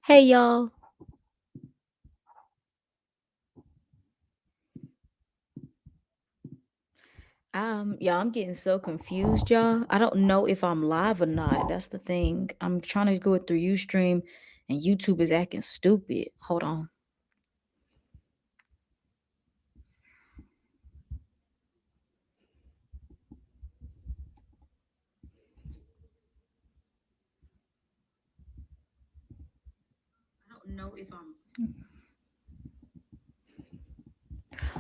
Hey y'all. Y'all, I'm getting so confused, y'all. I don't know if I'm live or not. That's the thing. I'm trying to go it through Ustream and YouTube is acting stupid. Hold on. I don't know if I'm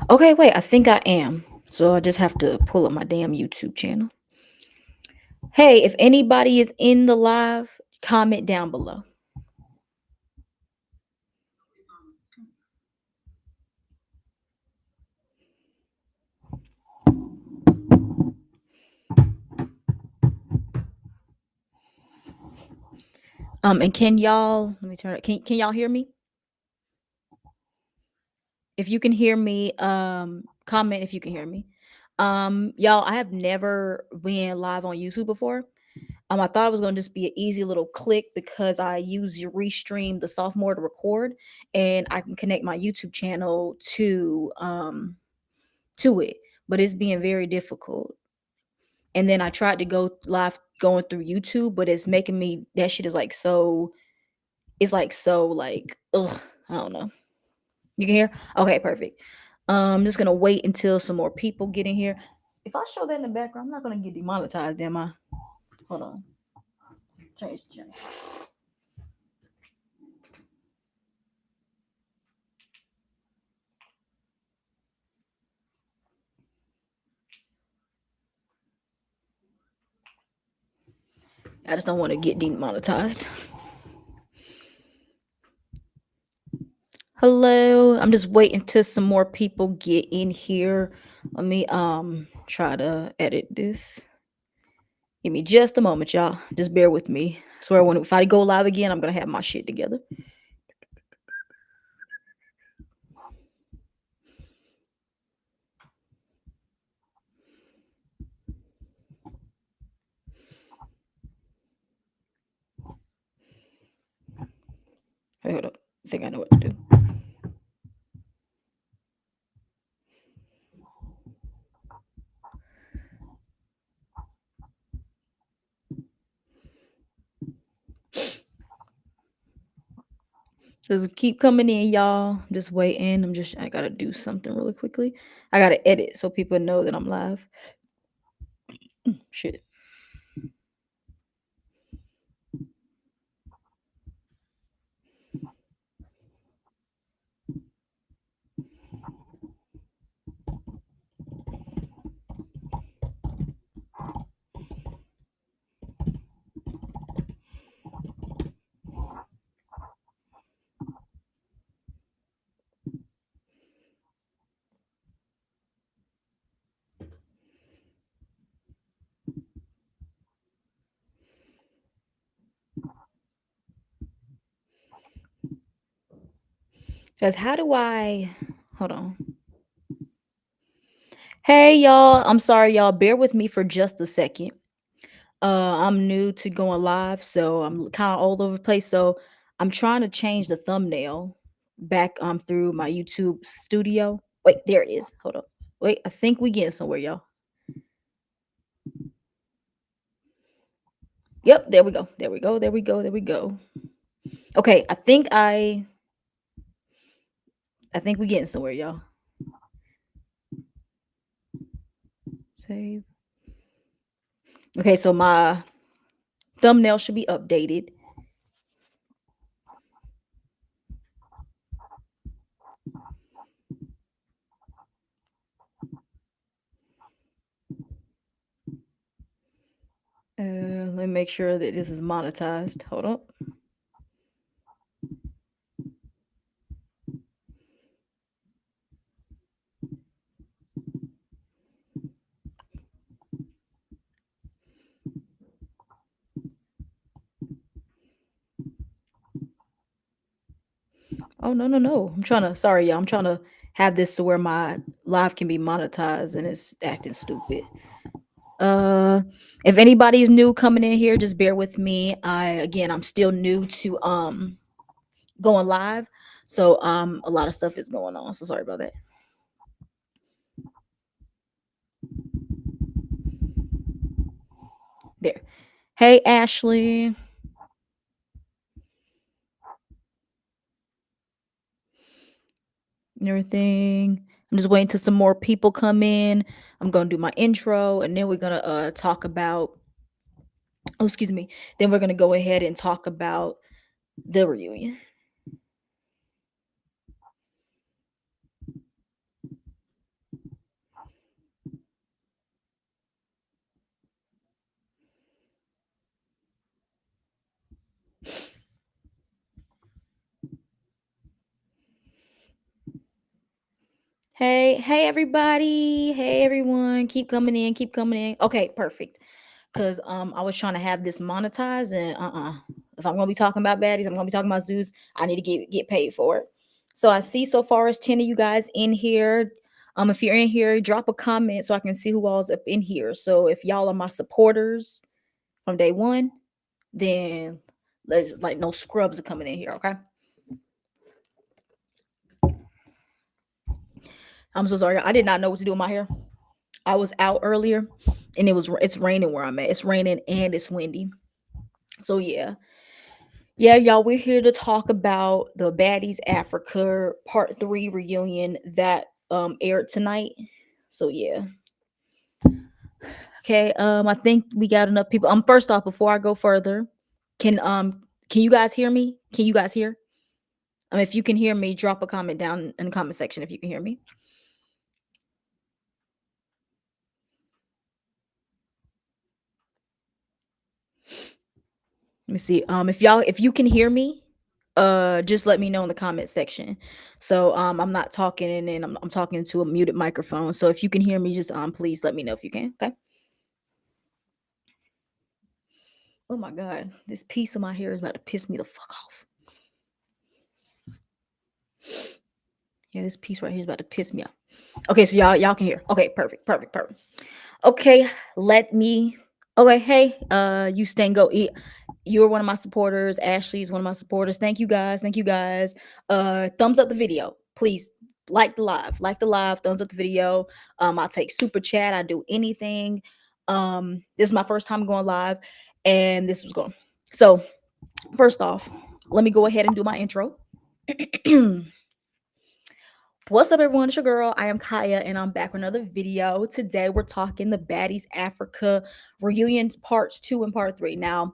Okay, wait, I think I am. So I just have to pull up my damn YouTube channel. Hey, if anybody is in the live, comment down below. And can y'all let me turn it. Can y'all hear me? If you can hear me, comment if you can hear me. Y'all, I have never been live on YouTube before. I thought it was gonna just be an easy little click because I use Restream the sophomore to record, and I can connect my YouTube channel to it. But it's being very difficult. And then I tried to go live going through YouTube, but it's making me that shit is like so. It's like so like ugh. I don't know. You can hear? Okay, perfect. I'm just gonna wait until some more people get in here. If I show that in the background, I'm not gonna get demonetized, am I? Hold on. Change the channel. I just don't want to get demonetized. Hello. I'm just waiting till some more people get in here. Let me try to edit this. Give me just a moment, y'all. Just bear with me. I swear when if I go live again, I'm gonna have my shit together. Hey, hold up. I think I know what to do. Just keep coming in, y'all. I'm just waiting. I gotta do something really quickly. I gotta edit so people know that I'm live. Shit. Cause how do I hold on? Hey y'all. I'm sorry, y'all. Bear with me for just a second. I'm new to going live, so I'm kind of all over the place. So I'm trying to change the thumbnail back through my YouTube studio. Wait, there it is. Hold up. Wait, I think we getting somewhere, y'all. Yep, there we go. There we go. There we go. There we go. Okay, I think we getting somewhere, y'all. Save. Okay, so my thumbnail should be updated. Let me make sure that this is monetized. Hold up. Oh no, no, no. Sorry, y'all. I'm trying to have this to where my live can be monetized and it's acting stupid. Uh if anybody's new coming in here, just bear with me. I'm still new to going live. So a lot of stuff is going on. So sorry about that. There. Hey Ashley. And everything. I'm just waiting till some more people come in. I'm gonna do my intro and then we're gonna talk about, oh excuse me. Then we're gonna go ahead and talk about the reunion. Hey everybody. Hey everyone. Keep coming in, keep coming in. Okay, perfect. Cause I was trying to have this monetized and if I'm gonna be talking about baddies, I'm gonna be talking about zoos, I need to get paid for it. So I see so far as 10 of you guys in here. If you're in here, drop a comment so I can see who all's up in here. So if y'all are my supporters from day one, then let's like no scrubs are coming in here, okay? I'm so sorry. I did not know what to do with my hair. I was out earlier and it's raining where I'm at. It's raining and it's windy. So yeah. Yeah, y'all, we're here to talk about the Baddies Africa Part 3 reunion that aired tonight. So yeah. Okay, I think we got enough people. First off, before I go further, can you guys hear me? Can you guys hear? If you can hear me, drop a comment down in the comment section if you can hear me. Let me see. If you can hear me, just let me know in the comment section. So I'm not talking and then I'm talking to a muted microphone. So if you can hear me, just please let me know if you can. Okay. Oh my god, this piece of my hair is about to piss me the fuck off. Yeah, this piece right here is about to piss me off. Okay, so y'all can hear. Okay, perfect. Okay, let me. Okay, hey, you Stango, you're one of my supporters. Ashley's one of my supporters. Thank you guys. Thank you guys. Thumbs up the video, please. Like the live. Thumbs up the video. I'll take super chat. I do anything. This is my first time going live, and this was going. So first off, let me go ahead and do my intro. What's up, everyone? It's your girl. I am Kaya, and I'm back with another video. Today, we're talking the Baddies Africa reunion parts 2 and part 3. Now,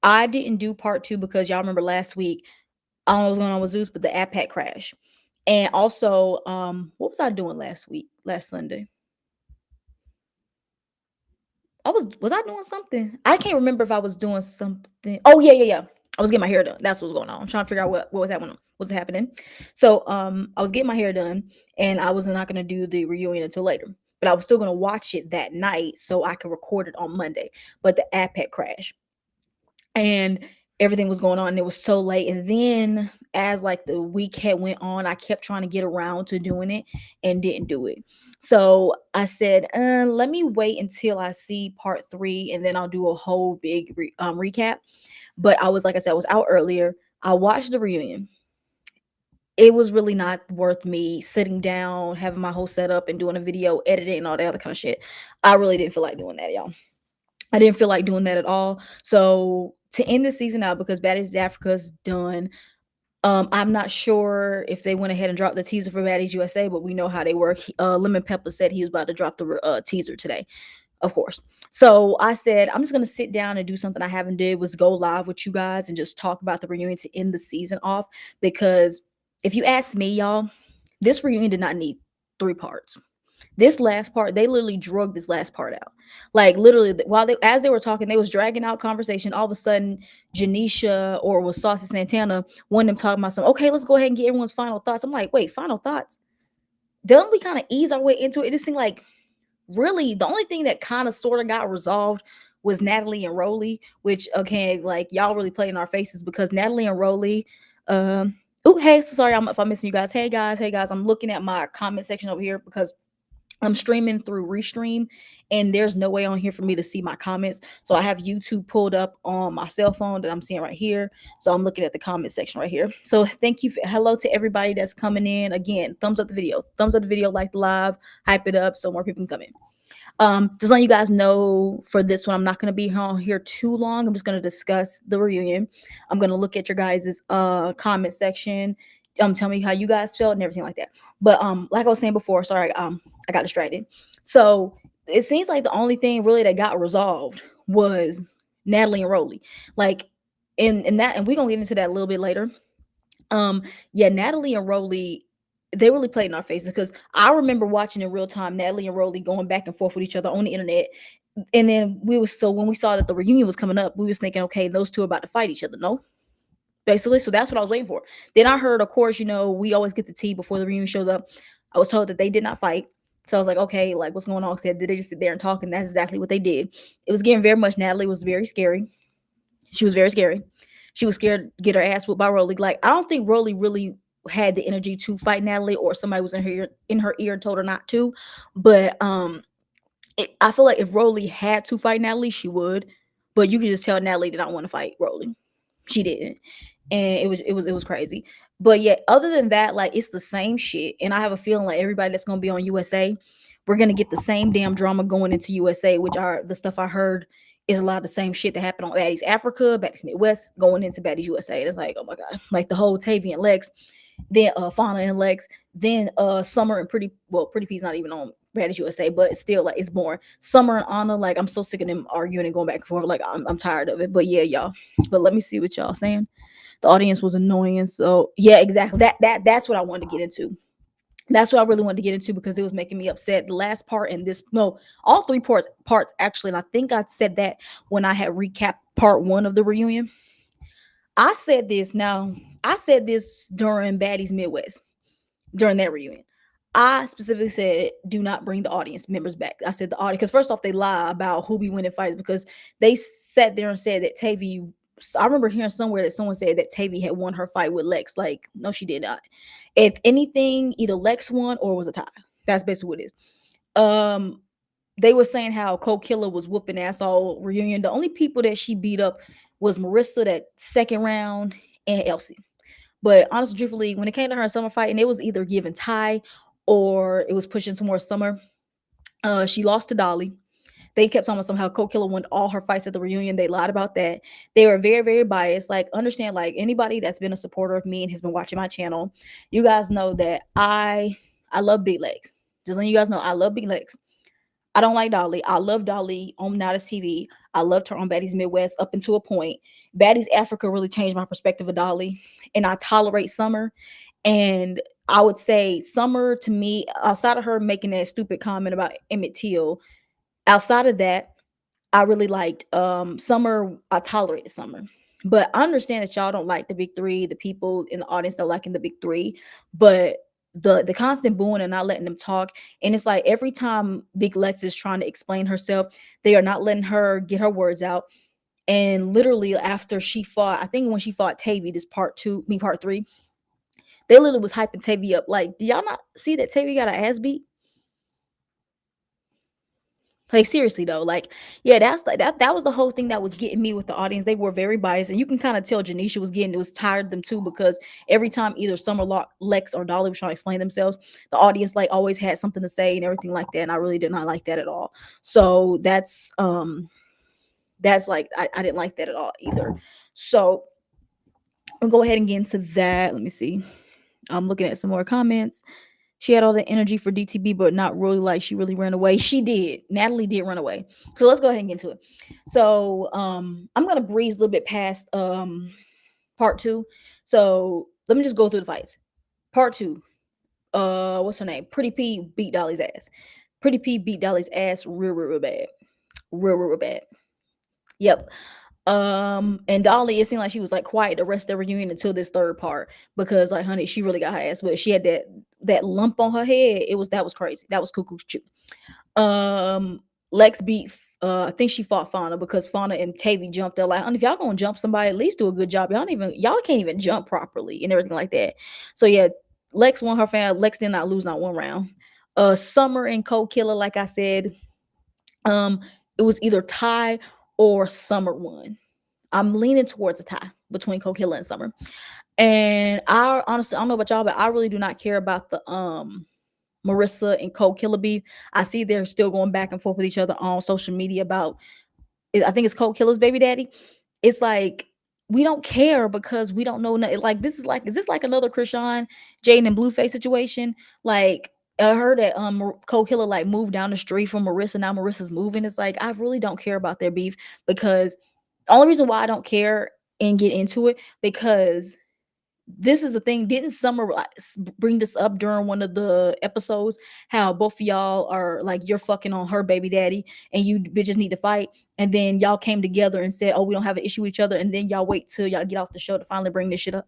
I didn't do part 2 because y'all remember last week, I don't know what's going on with Zeus, but the app had crashed. And also, what was I doing last Sunday? Was I doing something? I can't remember if I was doing something. Oh yeah. I was getting my hair done. That's what was going on. I'm trying to figure out what was happening. What's happening? So I was getting my hair done, and I was not gonna do the reunion until later. But I was still gonna watch it that night so I could record it on Monday. But the app had crashed, and everything was going on, and it was so late. And then as like the week had went on, I kept trying to get around to doing it and didn't do it. So I said, let me wait until I see part 3 and then I'll do a whole big recap. But I was, like I said, I was out earlier. I watched the reunion. It was really not worth me sitting down, having my whole setup and doing a video, editing and all that other kind of shit. I really didn't feel like doing that, y'all. I didn't feel like doing that at all. So to end the season out, because Baddies Africa's done, I'm not sure if they went ahead and dropped the teaser for Baddies USA, but we know how they work. Lemon Pepper said he was about to drop the teaser today, of course. So I said I'm just gonna sit down and do something I haven't did, was go live with you guys and just talk about the reunion to end the season off. Because if you ask me, y'all, this reunion did not need 3 parts. This last part, they literally drug this last part out. Like literally, while as they were talking, they was dragging out conversation. All of a sudden, Janisha or was Saucy Santana, one of them talking about some. Okay, let's go ahead and get everyone's final thoughts. I'm like, wait, final thoughts? Don't we kind of ease our way into it? It just seemed like really the only thing that kind of sort of got resolved was Natalie and Rolly, which okay, like y'all really played in our faces because Natalie and Rolly, oh hey, so sorry if I'm missing you guys. Hey guys, I'm looking at my comment section over here because I'm streaming through Restream, and there's no way on here for me to see my comments. So I have YouTube pulled up on my cell phone that I'm seeing right here. So I'm looking at the comment section right here. So thank you. Hello to everybody that's coming in. Again, thumbs up the video, like the live, hype it up so more people can come in. Just letting you guys know for this one, I'm not going to be on here too long. I'm just going to discuss the reunion. I'm going to look at your guys' comment section. Tell me how you guys felt and everything like that. But like I was saying before, sorry, I got distracted. So it seems like the only thing really that got resolved was Natalie and Rolly. Like, and we're gonna get into that a little bit later. Yeah, Natalie and Rolly, they really played in our faces because I remember watching in real time Natalie and Rolly going back and forth with each other on the internet. And then when we saw that the reunion was coming up, we was thinking, okay, those two are about to fight each other. No, basically. So that's what I was waiting for. Then I heard, of course, we always get the tea before the reunion shows up. I was told that they did not fight. So I was like, okay, like what's going on? Said, did they just sit there and talk? And that's exactly what they did. It was getting very much. Natalie was very scary. She was very scary. She was scared to get her ass whooped by Rolly. Like, I don't think Rolly really had the energy to fight Natalie, or somebody was in her ear and told her not to. But I feel like if Rolly had to fight Natalie, she would. But you could just tell Natalie did not want to fight Rolly. She didn't. And it was crazy. But yet, other than that, like it's the same shit. And I have a feeling like everybody that's gonna be on USA, we're gonna get the same damn drama going into USA, which are the stuff I heard is a lot of the same shit that happened on Baddies Africa, Baddies Midwest, going into Baddies USA. It's like, oh my god, like the whole Tavy and Lex, then Fauna and Lex, then Summer and Pretty P's not even on Baddies USA, but it's still like it's boring. Summer and Anna, like I'm so sick of them arguing and going back and forth. Like I'm tired of it. But yeah, y'all. But let me see what y'all saying. The audience was annoying. So yeah, exactly. That's what I wanted to get into. That's what I really wanted to get into because it was making me upset. The last part and this, no, all three parts actually, and I think I said that when I had recapped part one of the reunion. I said this now. I said this during Baddies Midwest during that reunion. I specifically said, do not bring the audience members back. I said the audience, because first off, they lie about who be winning fights because they sat there and said that Tavy. I remember hearing somewhere that someone said that Tavy had won her fight with Lex. Like, no, she did not. If anything, either Lex won or it was a tie. That's basically what it is. They were saying how Cold Killer was whooping ass all reunion. The only people that she beat up was Marissa that second round and Elsie. But honestly, truthfully, when it came to her summer fight, and it was either giving Ty or it was pushing some more Summer, she lost to Dolly. They kept talking about somehow Cold Killer won all her fights at the reunion. They lied about that. They were very, very biased. Like, understand, like anybody that's been a supporter of me and has been watching my channel, you guys know that I love big legs. Just letting you guys know, I love big legs. I don't like Dolly. I love Dolly on Nada's TV. I loved her on Baddies Midwest up until a point. Baddies Africa really changed my perspective of Dolly, and I tolerate Summer. And I would say Summer to me, outside of her making that stupid comment about Emmett Till, outside of that, I really liked Summer. I tolerated Summer. But I understand that y'all don't like the big three, the people in the audience don't liking the big three, but the constant booing and not letting them talk. And it's like every time Big Lex is trying to explain herself, they are not letting her get her words out. And literally after she fought, I think when she fought Tavy, this part three, they literally was hyping Tavy up. Like, do y'all not see that Tavy got an ass beat? Like seriously though, like yeah, that's like that was the whole thing that was getting me with the audience. They were very biased, and you can kind of tell Janisha was tired of them too because every time either Summer, Lex, or Dolly was trying to explain themselves, the audience like always had something to say and everything like that. And I really did not like that at all. So that's like I didn't like that at all either. So I'll go ahead and get into that. Let me see. I'm looking at some more comments. She had all the energy for DTB, but not really like she really ran away. She did. Natalie did run away. So let's go ahead and get into it. So I'm gonna breeze a little bit past part two. So let me just go through the fights. Part two. What's her name? Pretty P beat Dolly's ass. Pretty P beat Dolly's ass real bad. Real bad. Yep. And Dolly, it seemed like she was like quiet the rest of the reunion until this third part because like honey, she really got her ass, but she had that lump on her head. That was crazy. That was cuckoo's chew. Lex beat I think she fought Fauna because Fauna and Tavy jumped. They're like, if y'all gonna jump somebody, at least do a good job. Y'all can't even jump properly and everything like that. So yeah, Lex won her fan. Lex did not lose not one round. Summer and Cold Killer, like I said, um, it was either tie or Summer won. I'm leaning towards a tie between Cold Killer and Summer. And I honestly, I don't know about y'all, but I really do not care about the Marissa and Cold Killer beef. I see they're still going back and forth with each other on social media about I think it's Cold Killer's baby daddy. It's like we don't care because we don't know like this is like is this like another Krishan, Jaden and Blueface situation? Like I heard that Cold Killer like moved down the street from Marissa. Now Marissa's moving. It's like I really don't care about their beef because the only reason why I don't care and get into it because this is the thing. Didn't Summer bring this up during one of the episodes? How both of y'all are like you're fucking on her baby daddy, and you bitches need to fight. And then y'all came together and said, "Oh, we don't have an issue with each other." And then y'all wait till y'all get off the show to finally bring this shit up.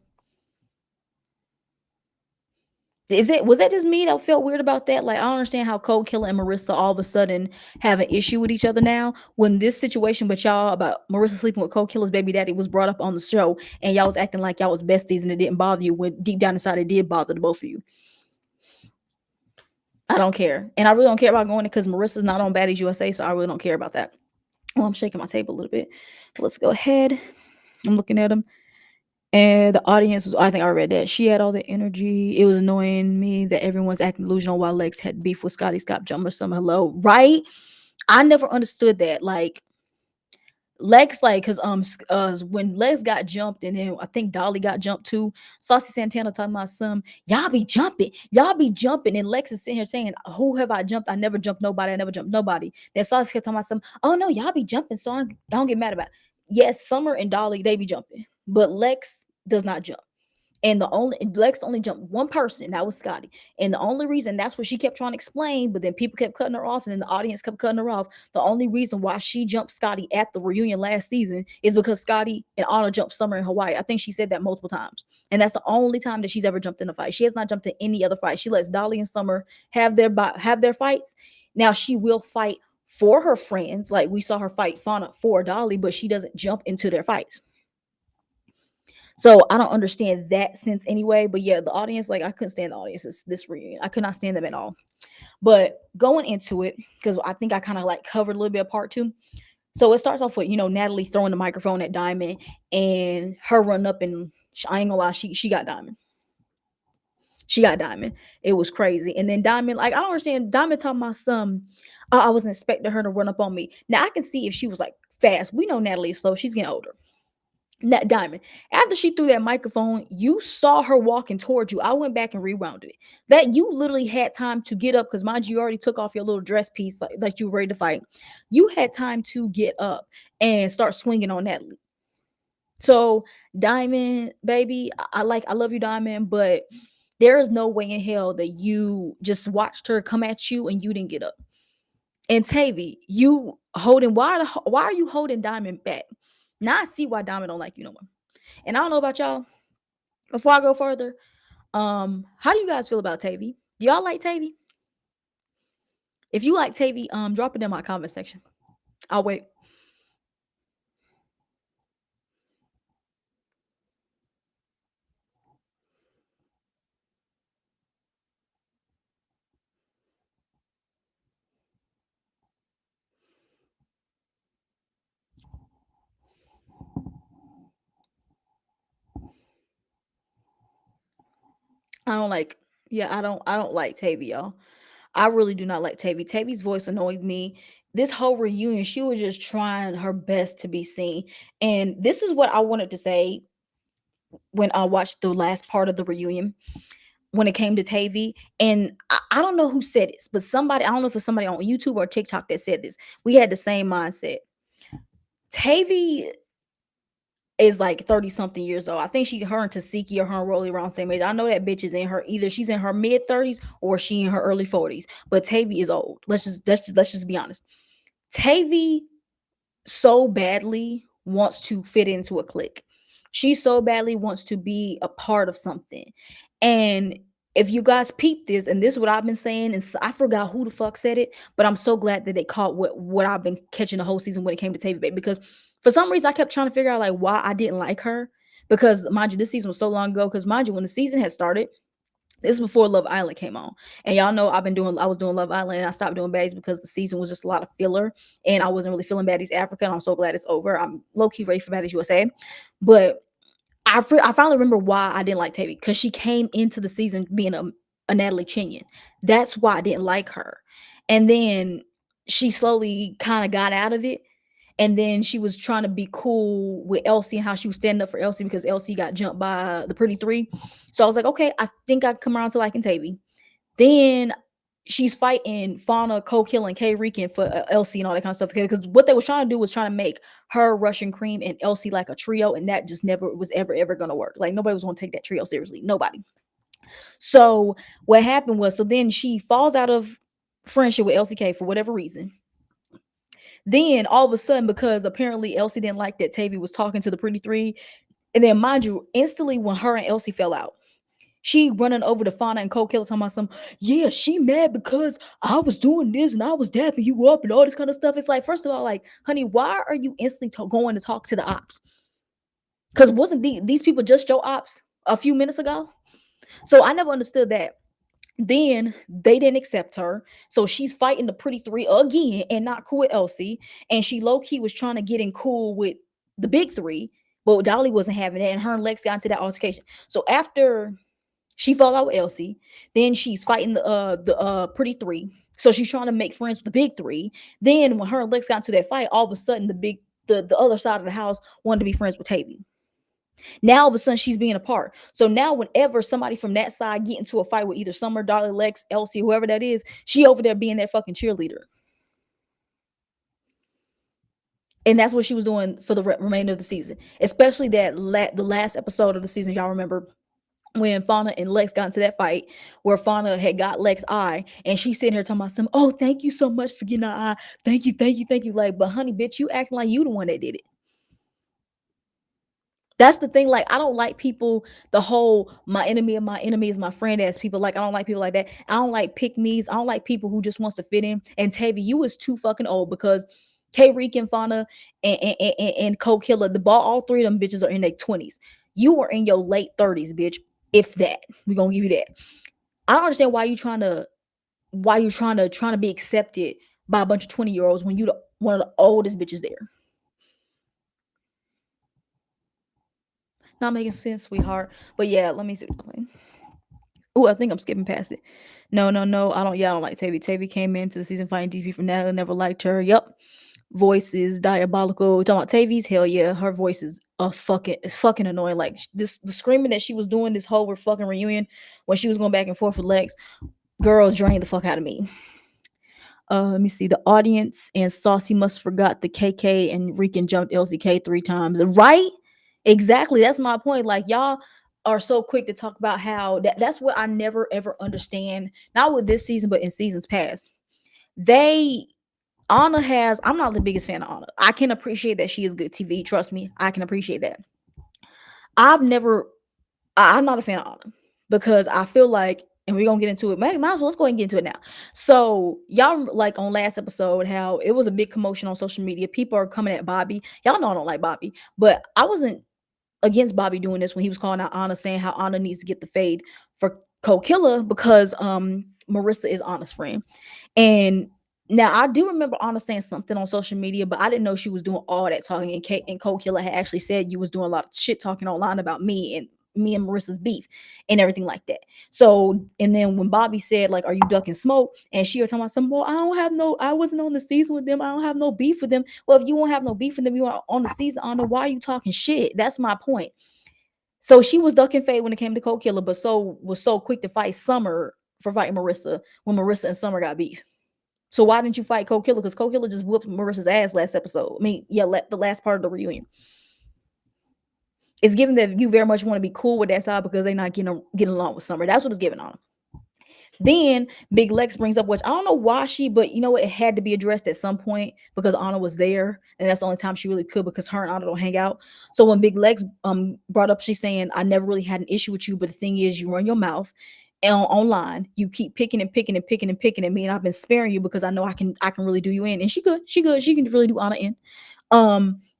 Is it was that just me that felt weird about that? Like I don't understand how Cold Killer and Marissa all of a sudden have an issue with each other now when this situation with y'all about Marissa sleeping with Cold Killer's baby daddy was brought up on the show and y'all was acting like y'all was besties and it didn't bother you when deep down inside it did bother the both of you. I don't care. And I really don't care about going because Marissa's not on Baddies USA, so I really don't care about that. Oh, I'm shaking my table a little bit. But let's go ahead. I'm looking at them. And the audience was, I think I read that. She had all the energy. It was annoying me that everyone's acting delusional while Lex had beef with Scotty Scott Jumper some hello. Right? I never understood that. Like Lex, like, cause when Lex got jumped, and then I think Dolly got jumped too. Saucy Santana talking about some, y'all be jumping, and Lex is sitting here saying, "Who have I jumped? I never jumped nobody. I never jumped nobody." Then Saucy kept talking about some, "Oh no, y'all be jumping, so I don't get mad about it." Yes, Summer and Dolly they be jumping, but Lex does not jump. And the only Lex only jumped one person, that was Scotty. And the only reason that's what she kept trying to explain, but then people kept cutting her off, and then the audience kept cutting her off. The only reason why she jumped Scotty at the reunion last season is because Scotty and Anna jumped Summer in Hawaii. I think she said that multiple times. And that's the only time that she's ever jumped in a fight. She has not jumped in any other fight. She lets Dolly and Summer have their fights. Now she will fight for her friends. Like we saw her fight Fauna for Dolly, but she doesn't jump into their fights. So I don't understand that sense anyway. But yeah, the audience, like I couldn't stand the audience this reunion. I could not stand them at all. But going into it, because I think I kind of like covered a little bit of part two. So it starts off with, Natalie throwing the microphone at Diamond and her run up and I ain't gonna lie, she got Diamond. She got Diamond. It was crazy. And then Diamond, like, I don't understand. Diamond talking about some, I wasn't expecting her to run up on me. Now I can see if she was like fast. We know Natalie is slow. She's getting older. Diamond. After she threw that microphone, you saw her walking towards you. I went back and rewounded it. That you literally had time to get up because mind you already took off your little dress piece like you were ready to fight. You had time to get up and start swinging on that. So Diamond, baby, I love you, Diamond, but there is no way in hell that you just watched her come at you and you didn't get up. And Tavy, you holding why are you holding Diamond back? Now I see why Diamond don't like you no more. And I don't know about y'all. Before I go further, how do you guys feel about Tavy? Do y'all like Tavy? If you like Tavy, drop it in my comment section. I'll wait. I don't like, yeah, I don't like Tavy, y'all. I really do not like Tavy. Tavy's voice annoys me. This whole reunion, she was just trying her best to be seen. And this is what I wanted to say when I watched the last part of the reunion when it came to Tavy. And I don't know who said this, but somebody, I don't know if it's somebody on YouTube or TikTok that said this. We had the same mindset. Tavy is like 30 something years old. I think her and Tasiki or her and Rolly around the same age. I know that bitch is in her, either she's in her mid 30s or she in her early 40s. But Tavy is old. Let's just be honest. Tavy so badly wants to fit into a clique. She so badly wants to be a part of something. And if you guys peep this, and this is what I've been saying, and I forgot who the fuck said it, but I'm so glad that they caught what I've been catching the whole season when it came to Tavy Babe. Because for some reason I kept trying to figure out like why I didn't like her. Because mind you, this season was so long ago. Because mind you, when the season had started, This is before Love Island came on. And y'all know I was doing Love Island and I stopped doing Baddies because the season was just a lot of filler and I wasn't really feeling Baddies Africa. And I'm so glad it's over. I'm low key ready for Baddies USA. But I finally remember why I didn't like Tavy, because she came into the season being a Natalie Chinyan. That's why I didn't like her. And then she slowly kind of got out of it. And then she was trying to be cool with Elsie and how she was standing up for Elsie because Elsie got jumped by the Pretty Three. So I was like, okay, I think I come around to liking Tavy. Then she's fighting Fauna, Coke Hill, and K Rican for Elsie and all that kind of stuff. Because what they was trying to do was trying to make her Russian Cream and Elsie like a trio, and that just never was ever gonna work. Like nobody was gonna take that trio seriously. Nobody. So what happened was, so then she falls out of friendship with Elsie K for whatever reason. Then all of a sudden, because apparently Elsie didn't like that Tavy was talking to the Pretty Three, and then mind you, instantly when her and Elsie fell out, she running over to Fauna and Cold Killer talking about some, yeah, she mad because I was doing this and I was dapping you up and all this kind of stuff. It's like, first of all, like, honey, why are you instantly going to talk to the ops? Because wasn't these people just your ops a few minutes ago? So I never understood that. Then they didn't accept her. So she's fighting the Pretty Three again and not cool with Elsie. And she low-key was trying to get in cool with the big three, but Dolly wasn't having it. And her and Lex got into that altercation. So after she fell out with Elsie, then she's fighting the Pretty Three. So she's trying to make friends with the big three. Then when her and Lex got into that fight, all of a sudden the other side of the house wanted to be friends with Tavy. Now all of a sudden she's being apart. So now whenever somebody from that side get into a fight with either Summer, Dolly, Lex, Elsie, whoever that is, she over there being that fucking cheerleader. And that's what she was doing for the remainder of the season, especially the last episode of the season. Y'all remember when Fauna and Lex got into that fight where Fauna had got Lex's eye and she's sitting here talking about some, oh, thank you so much for getting our eye. Thank you, thank you, thank you. Like, but honey, bitch, you acting like you the one that did it. That's the thing. Like, I don't like people, the whole my enemy of my enemy is my friend ass people. Like, I don't like people like that. I don't like pick me's. I don't like people who just wants to fit in. And Tavy, you was too fucking old because K Reek and Fauna and Coke Killer, all three of them bitches are in their 20s. You were in your late 30s, bitch. If that. We're gonna give you that. I don't understand why you trying to be accepted by a bunch of 20-year-olds when you one of the oldest bitches there. Not making sense, sweetheart. But yeah, let me see. Oh, I think I'm skipping past it. No, no, no. I don't. Yeah, I don't like Tavy. Tavy came into the season fighting DP from Natalie. Never liked her. Yep. Voice is diabolical. We're talking about Tavy's. Hell yeah, her voice is it's fucking annoying. Like the screaming that she was doing this whole fucking reunion when she was going back and forth with Lex. Girl, drained the fuck out of me. Let me see. The audience and Saucy must forgot the KK and Rican jumped LCK 3 times. Right? Exactly. That's my point. Like y'all are so quick to talk about how that's what I never ever understand. Not with this season, but in seasons past. They Anna has. I'm not the biggest fan of Anna. I can appreciate that she is good TV. Trust me, I can appreciate that. I've never. I'm not a fan of Anna because I feel like, and we're gonna get into it. Might as well let's go ahead and get into it now. So y'all like on last episode how it was a big commotion on social media. People are coming at Bobby. Y'all know I don't like Bobby, but I wasn't against Bobby doing this when he was calling out Anna, saying how Anna needs to get the fade for Killer because Marissa is Anna's friend. And now I do remember Anna saying something on social media, but I didn't know she was doing all that talking. And Kate and Killer had actually said you was doing a lot of shit talking online about me and Marissa's beef and everything like that. So, and then when Bobby said, like, are you ducking smoke? And she was talking about some, well, I wasn't on the season with them. I don't have no beef with them. Well, if you won't have no beef with them, you are on the season. I don't know why are you talking shit. That's my point. So she was ducking fade when it came to Cold Killer, but so was so quick to fight Summer for fighting Marissa when Marissa and Summer got beef. So why didn't you fight Cold Killer? Because Cold Killer just whooped Marissa's ass last episode. I mean, yeah, the last part of the reunion. It's given that you very much want to be cool with that side because they're not getting along with Summer. That's what it's given on. Then Big Lex brings up, which I don't know why but you know what? It had to be addressed at some point because Anna was there, and that's the only time she really could because her and Anna don't hang out. So when Big Lex brought up, she's saying, I never really had an issue with you, but the thing is, you run your mouth and online, you keep picking and picking and picking and picking at me, and I've been sparing you because I know I can really do you in. And she can really do Anna in.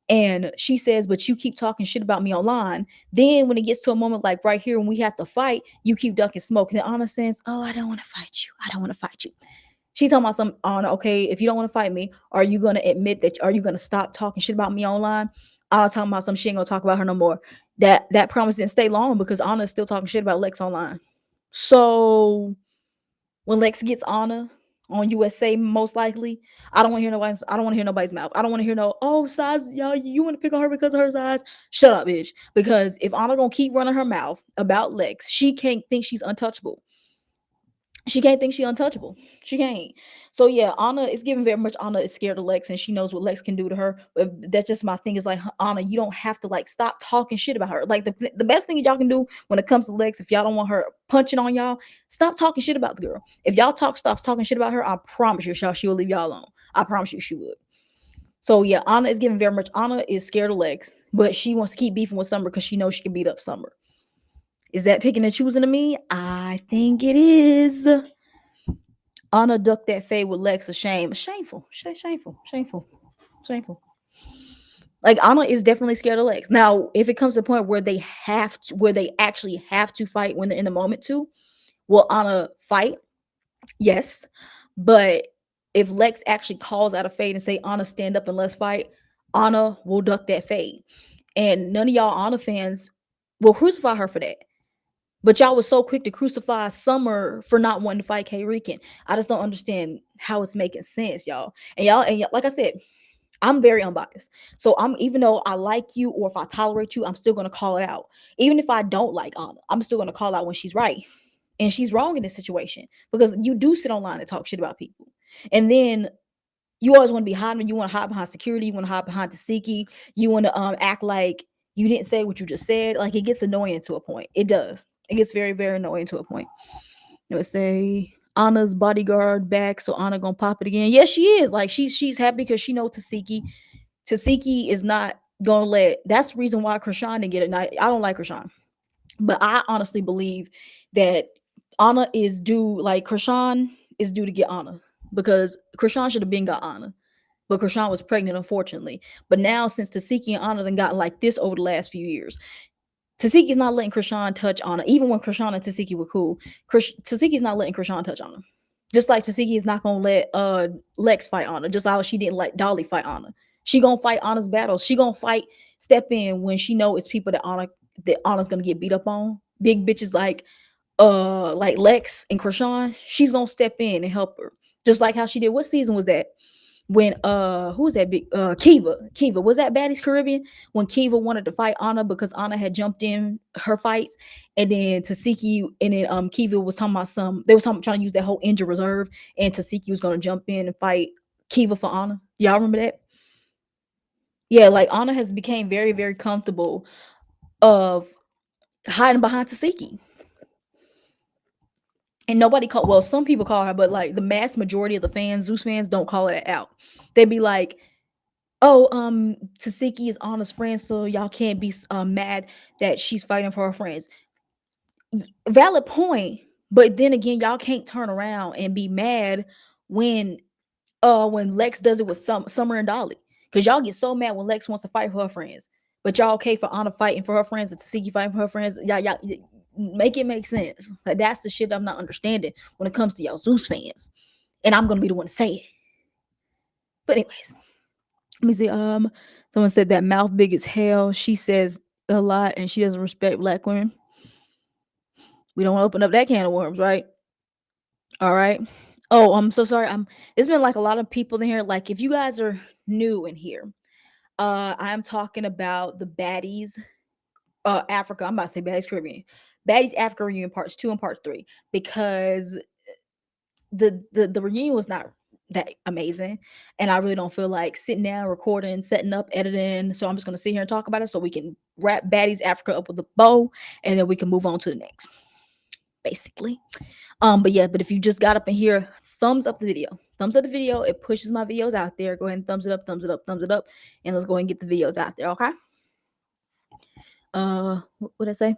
And she says, but you keep talking shit about me online. Then when it gets to a moment like right here when we have to fight, you keep ducking smoke. And then Anna says, oh, I don't want to fight you. I don't want to fight you. She's talking about some Anna, okay, if you don't want to fight me, are you gonna admit that, are you gonna stop talking shit about me online? Anna talking about some, she ain't gonna talk about her no more. That promise didn't stay long because Anna is still talking shit about Lex online. So when Lex gets Anna on USA, most likely, I don't want to hear nobody's. I don't want to hear nobody's mouth. I don't want to hear no. Oh, size, y'all. You want to pick on her because of her size? Shut up, bitch. Because if Anna gonna keep running her mouth about Lex, she can't think she's untouchable. She can't think she untouchable. She can't. So yeah, Anna is giving very much. Anna is scared of Lex, and she knows what Lex can do to her. But that's just my thing. Is like Anna, you don't have to like stop talking shit about her. Like the best thing y'all can do when it comes to Lex, if y'all don't want her punching on y'all, stop talking shit about the girl. If y'all stops talking shit about her, I promise you, she will leave y'all alone. I promise you, she would. So yeah, Anna is giving very much. Anna is scared of Lex, but she wants to keep beefing with Summer because she knows she can beat up Summer. Is that picking and choosing to me? I think it is. Anna ducked that fade with Lex. A shame. Shameful. Shameful. Shameful. Shameful. Like Anna is definitely scared of Lex. Now, if it comes to the point where they have to, where they actually have to fight when they're in the moment to, will Anna fight? Yes. But if Lex actually calls out a fade and say, Anna, stand up and let's fight, Anna will duck that fade. And none of y'all Anna fans will crucify her for that. But y'all was so quick to crucify Summer for not wanting to fight K Rican. I just don't understand how it's making sense, y'all. And like I said, I'm very unbiased. So I'm, even though I like you or if I tolerate you, I'm still gonna call it out. Even if I don't like Anna, I'm still gonna call out when she's right. And she's wrong in this situation because you do sit online and talk shit about people. And then you always want to be hiding. You want to hide behind security. You want to hide behind the Tasiki. You want to act like you didn't say what you just said. Like it gets annoying to a point. It does. It gets very, very annoying to a point. Let's say Anna's bodyguard back, so Anna gonna pop it again. Yes, she is. Like she's happy because she knows Tasiki. Tasiki is not gonna let. That's the reason why Krishan didn't get it. Now, I don't like Krishan, but I honestly believe that Anna is due. Like Krishan is due to get Anna because Krishan should have been got Anna. But Krishan was pregnant, unfortunately. But now, since Tasiki and Anna done got like this over the last few years, Tasiki's not letting Krishan touch Anna. Even when Krishan and Tasiki were cool, Tasiki's not letting Krishan touch Anna. Just like Tasiki is not gonna let Lex fight Anna. Just how she didn't let Dolly fight Anna. She gonna fight Anna's battles. She gonna fight, step in when she know it's people that Anna's gonna get beat up on. Big bitches like Lex and Krishan. She's gonna step in and help her. Just like how she did. What season was that? When who's that big Kiva was that Baddies Caribbean when Kiva wanted to fight Anna because Anna had jumped in her fights, and then Tasiki and then Kiva was talking about trying to use that whole injured reserve, and Tasiki was gonna jump in and fight Kiva for Anna. Y'all remember that? Yeah, like Anna has became very, very comfortable of hiding behind Tasiki. And nobody call, well, some people call her, but like the mass majority of the fans, Zeus fans, don't call it out. They'd be like, oh, Tasiki is Anna's friend, so y'all can't be mad that she's fighting for her friends. Valid point, but then again, y'all can't turn around and be mad when when Lex does it with Summer and Dolly, because y'all get so mad when Lex wants to fight for her friends, but y'all okay for Anna fighting for her friends and Tasiki fighting for her friends. Y'all make it make sense. Like that's the shit I'm not understanding when it comes to y'all Zeus fans, and I'm gonna be the one to say it. But anyways. Let me see. Someone said that mouth big as hell. She says a lot and she doesn't respect black women. We don't open up that can of worms, right? All right. Oh, I'm so sorry. There's been like a lot of people in here. Like, if you guys are new in here, I'm talking about the Baddies, Africa. I'm about to say Baddies Caribbean. Baddies Africa reunion parts 2 and part 3. Because the reunion was not that amazing, and I really don't feel like sitting down, recording, setting up, editing. So I'm just gonna sit here and talk about it so we can wrap Baddies Africa up with a bow, and then we can move on to the next. Basically, but yeah, but if you just got up in here, thumbs up the video. Thumbs up the video. It pushes my videos out there. Go ahead and thumbs it up, thumbs it up, thumbs it up, and let's go and get the videos out there. Okay. What I say?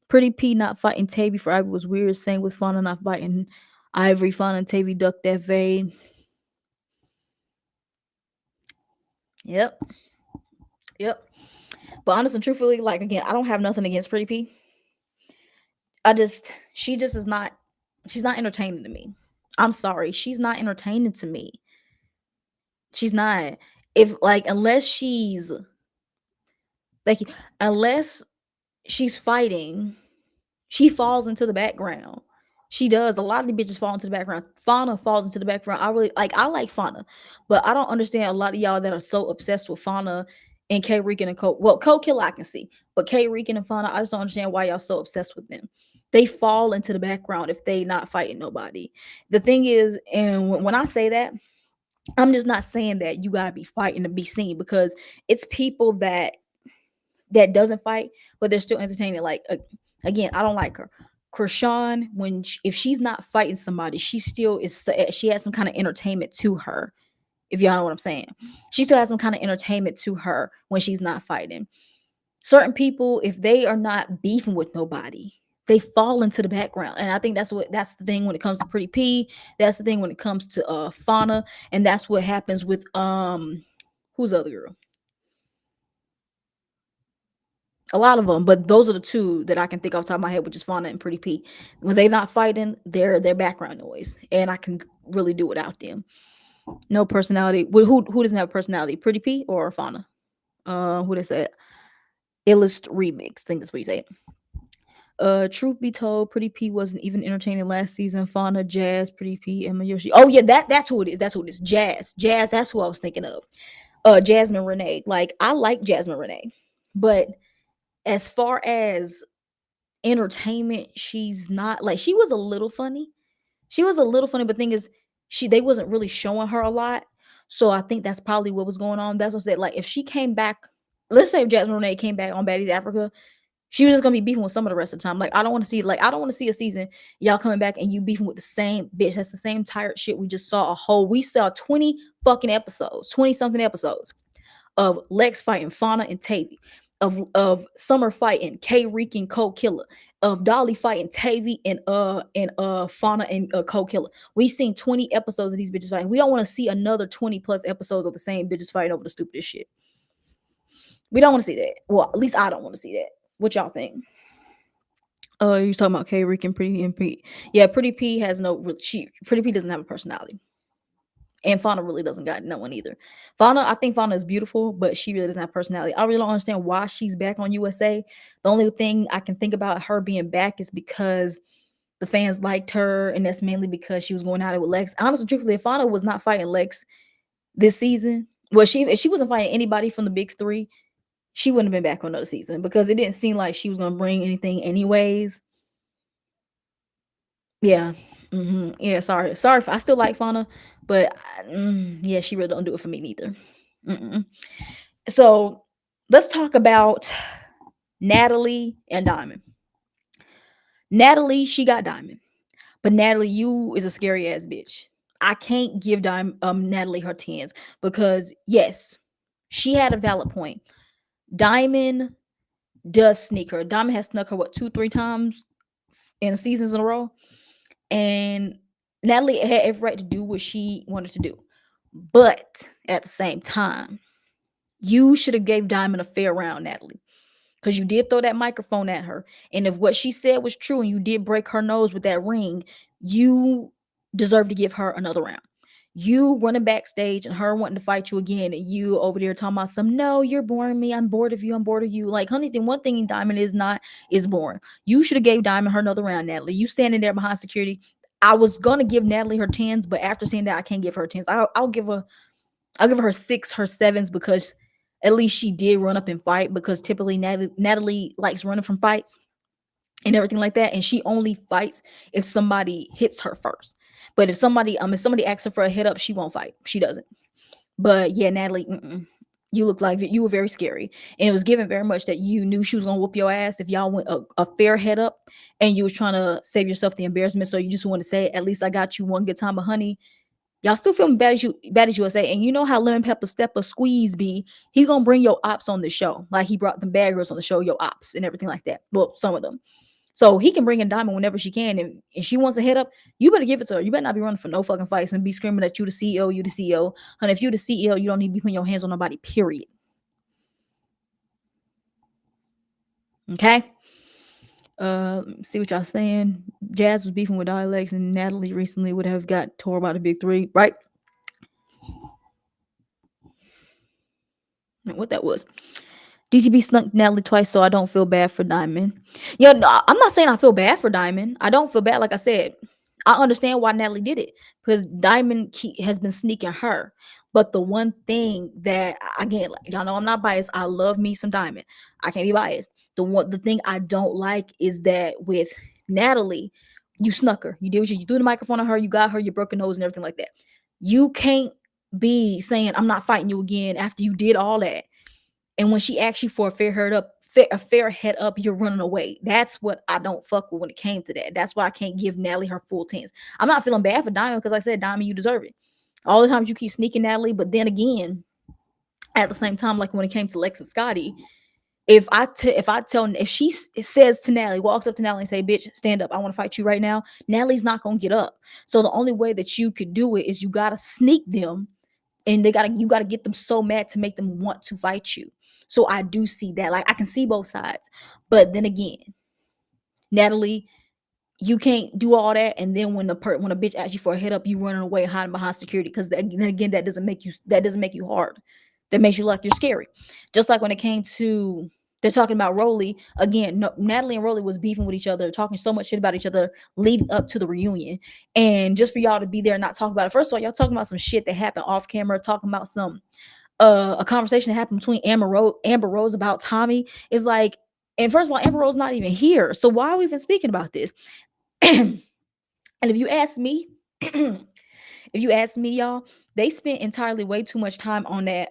Pretty P not fighting Tavy for Ivory was weird. Same with Fauna not fighting Ivory. Fauna and Tavy ducked that fade. Yep. Yep. But honestly and truthfully, like again, I don't have nothing against Pretty P. I just she just is not she's not entertaining to me. I'm sorry. She's not entertaining to me. She's not. If like unless she's like unless she's fighting, she falls into the background. She does. A lot of the bitches fall into the background. Fauna falls into the background. I like Fauna, but I don't understand a lot of y'all that are so obsessed with Fauna and K Rican and Cole. Well, Cole Killer I can see, but K Rican and Fauna, I just don't understand why y'all so obsessed with them. They fall into the background if they not fighting nobody. The thing is, and when I say that, I'm just not saying that you gotta be fighting to be seen because it's people that doesn't fight, but they're still entertaining. Like again, I don't like her. Krishan, if she's not fighting somebody, she still is. She has some kind of entertainment to her. If y'all know what I'm saying, she still has some kind of entertainment to her when she's not fighting. Certain people, if they are not beefing with nobody, they fall into the background, and I think that's the thing when it comes to Pretty P. That's the thing when it comes to Fauna, and that's what happens with who's the other girl? A lot of them, but those are the two that I can think off the top of my head, which is Fauna and Pretty P. When they not fighting, they're background noise, and I can really do without them. No personality. Who doesn't have personality? Pretty P or Fauna? Who they said? Illest remix. I think that's what you say. Truth be told, Pretty P wasn't even entertaining last season. Fauna, Jazz, Pretty P, Emma Yoshi. Oh yeah, that's who it is. That's who it is. Jazz. That's who I was thinking of. Jasmine Renee. Like I like Jasmine Renee, but as far as entertainment, she's not like she was a little funny. She was a little funny, but the thing is, they wasn't really showing her a lot. So I think that's probably what was going on. That's what I said. Like if she came back, let's say if Jasmine Renee came back on Baddies Africa, she was just gonna be beefing with some of the rest of the time. Like I don't want to see a season y'all coming back and you beefing with the same bitch. That's the same tired shit we just saw we saw 20 fucking episodes, 20 something episodes of Lex fighting Fauna and Tavy, of Summer fighting K Reek and Cole Killer, of Dolly fighting Tavy and Fauna and Cole Killer. We seen 20 episodes of these bitches fighting. We don't want to see another 20 plus episodes of the same bitches fighting over the stupidest shit. We don't want to see that. Well, at least I don't want to see that. What y'all think? You talking about K Reek and Pretty and P? Yeah, Pretty P has no. Pretty P doesn't have a personality. And Fauna really doesn't got no one either. I think Fauna is beautiful, but she really doesn't have personality. I really don't understand why she's back on USA. The only thing I can think about her being back is because the fans liked her, and that's mainly because she was going at it with Lex. Honestly, truthfully, if Fauna was not fighting Lex this season, well, if she wasn't fighting anybody from the big three, she wouldn't have been back on another season because it didn't seem like she was gonna bring anything anyways. Yeah. Yeah, sorry I still like Fauna, but yeah, she really don't do it for me neither. Mm-mm. So let's talk about Natalie and Diamond. Natalie, she got Diamond, but Natalie, you is a scary ass bitch. I can't give Natalie her tens because yes, she had a valid point. Diamond does sneak her. Diamond has snuck her what 2-3 times in seasons in a row, and Natalie had every right to do what she wanted to do. But at the same time, you should have gave Diamond a fair round, Natalie, because you did throw that microphone at her. And if what she said was true and you did break her nose with that ring, you deserve to give her another round. You running backstage and her wanting to fight you again, and you over there talking about some, no, you're boring me. I'm bored of you. I'm bored of you. Like, honey, one thing Diamond is not is boring. You should have gave Diamond her another round, Natalie. You standing there behind security. I was gonna give Natalie her tens, but after seeing that, I can't give her tens. I'll give her six, her sevens, because at least she did run up and fight. Because typically Natalie likes running from fights and everything like that, and she only fights if somebody hits her first. But if somebody asks her for a hit up, she won't fight. She doesn't. But yeah, Natalie, you look like you were very scary, and it was given very much that you knew she was gonna whoop your ass if y'all went a fair head up, and you was trying to save yourself the embarrassment. So you just want to say, at least I got you one good time. But honey, y'all still feeling bad as USA. And you know how Lemon Pepper Stepper Squeeze be. He's gonna bring your ops on the show. Like he brought them bad girls on the show, your ops and everything like that. Well, some of them. So he can bring in Diamond whenever she can. And she wants to hit up, you better give it to her. You better not be running for no fucking fights and be screaming that you the CEO, you the CEO. And if you the CEO, you don't need to be putting your hands on nobody, period. Okay. Let me see what y'all saying. Jazz was beefing with Dialects, and Natalie recently would have got tore by the big three, right? What that was. DTB snuck Natalie twice, so I don't feel bad for Diamond. Yeah, no, I'm not saying I feel bad for Diamond. I don't feel bad. Like I said, I understand why Natalie did it because Diamond has been sneaking her. But the one thing that again, like, y'all know I'm not biased. I love me some Diamond. I can't be biased. The thing I don't like is that with Natalie, you snuck her. You did what you threw the microphone on her. You got her. You broke her nose and everything like that. You can't be saying I'm not fighting you again after you did all that, and when she asks you for a fair head up, you're running away. That's what I don't fuck with when it came to that. That's why I can't give Natalie her full tens. I'm not feeling bad for Diamond because I said, Diamond, you deserve it. All the times you keep sneaking Natalie, but then again, at the same time, like when it came to Lex and Scotty, if she says to Natalie, walks up to Natalie and say, "Bitch, stand up. I want to fight you right now." Natalie's not gonna get up. So the only way that you could do it is you gotta sneak them, and you gotta get them so mad to make them want to fight you. So I do see that. Like I can see both sides. But then again, Natalie, you can't do all that, and then when when a bitch asks you for a head up, you running away hiding behind security, because then again, that doesn't make you hard. That makes you like you're scary. Just like when it came to, they're talking about Rolly again. No, Natalie and Rolly was beefing with each other, talking so much shit about each other leading up to the reunion, and just for y'all to be there and not talk about it. First of all, y'all talking about some shit that happened off camera, talking about some a conversation that happened between Amber Rose about Tommy. Is like, and first of all, Amber Rose not even here, so why are we even speaking about this? And if you ask me, if you ask me, y'all, they spent entirely way too much time on that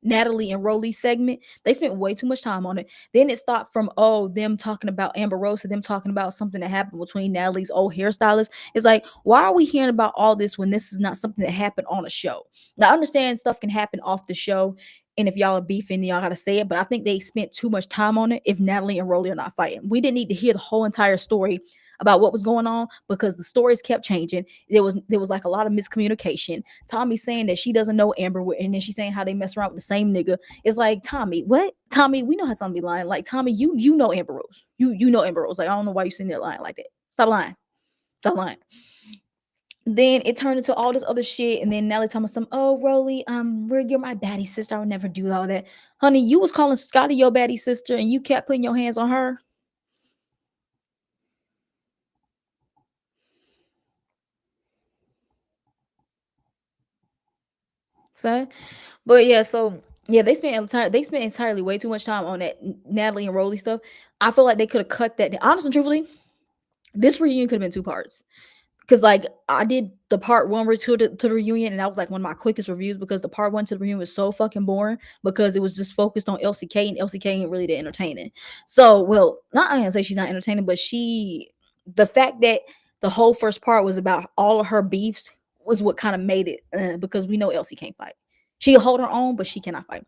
Natalie and Rolly segment. They spent way too much time on it. Then it stopped from them talking about Amber Rose to them talking about something that happened between Natalie's old hairstylist. It's like, why are we hearing about all this when this is not something that happened on a show? Now I understand stuff can happen off the show, and if y'all are beefing, y'all gotta say it. But I think they spent too much time on it if Natalie and Rolly are not fighting. We didn't need to hear the whole entire story about what was going on, because the stories kept changing. There was like a lot of miscommunication. Tommy saying that she doesn't know Amber, and then she's saying how they mess around with the same nigga. It's like, Tommy, what? Tommy, we know how Tommy be lying. Like, Tommy, you know Amber Rose. You know Amber Rose. Like, I don't know why you sitting there lying like that. Stop lying. Stop lying. Then it turned into all this other shit, and then Nelly telling me some, "Oh, Rolly, you're my baddie sister. I would never do all that, honey. You was calling Scotty your baddie sister, and you kept putting your hands on her." So, but yeah, so yeah, they spent entirely way too much time on that Natalie and Rolly stuff. I feel like they could have cut that down. Honestly, truthfully, this reunion could have been two parts. Cause like I did the part one to the reunion, and that was like one of my quickest reviews, because the part one to the reunion was so fucking boring, because it was just focused on LCK, and LCK ain't really that entertaining. So, well, not I'm gonna say she's not entertaining, but the fact that the whole first part was about all of her beefs was what kind of made it, because we know Elsie can't fight. She'll hold her own, but she cannot fight.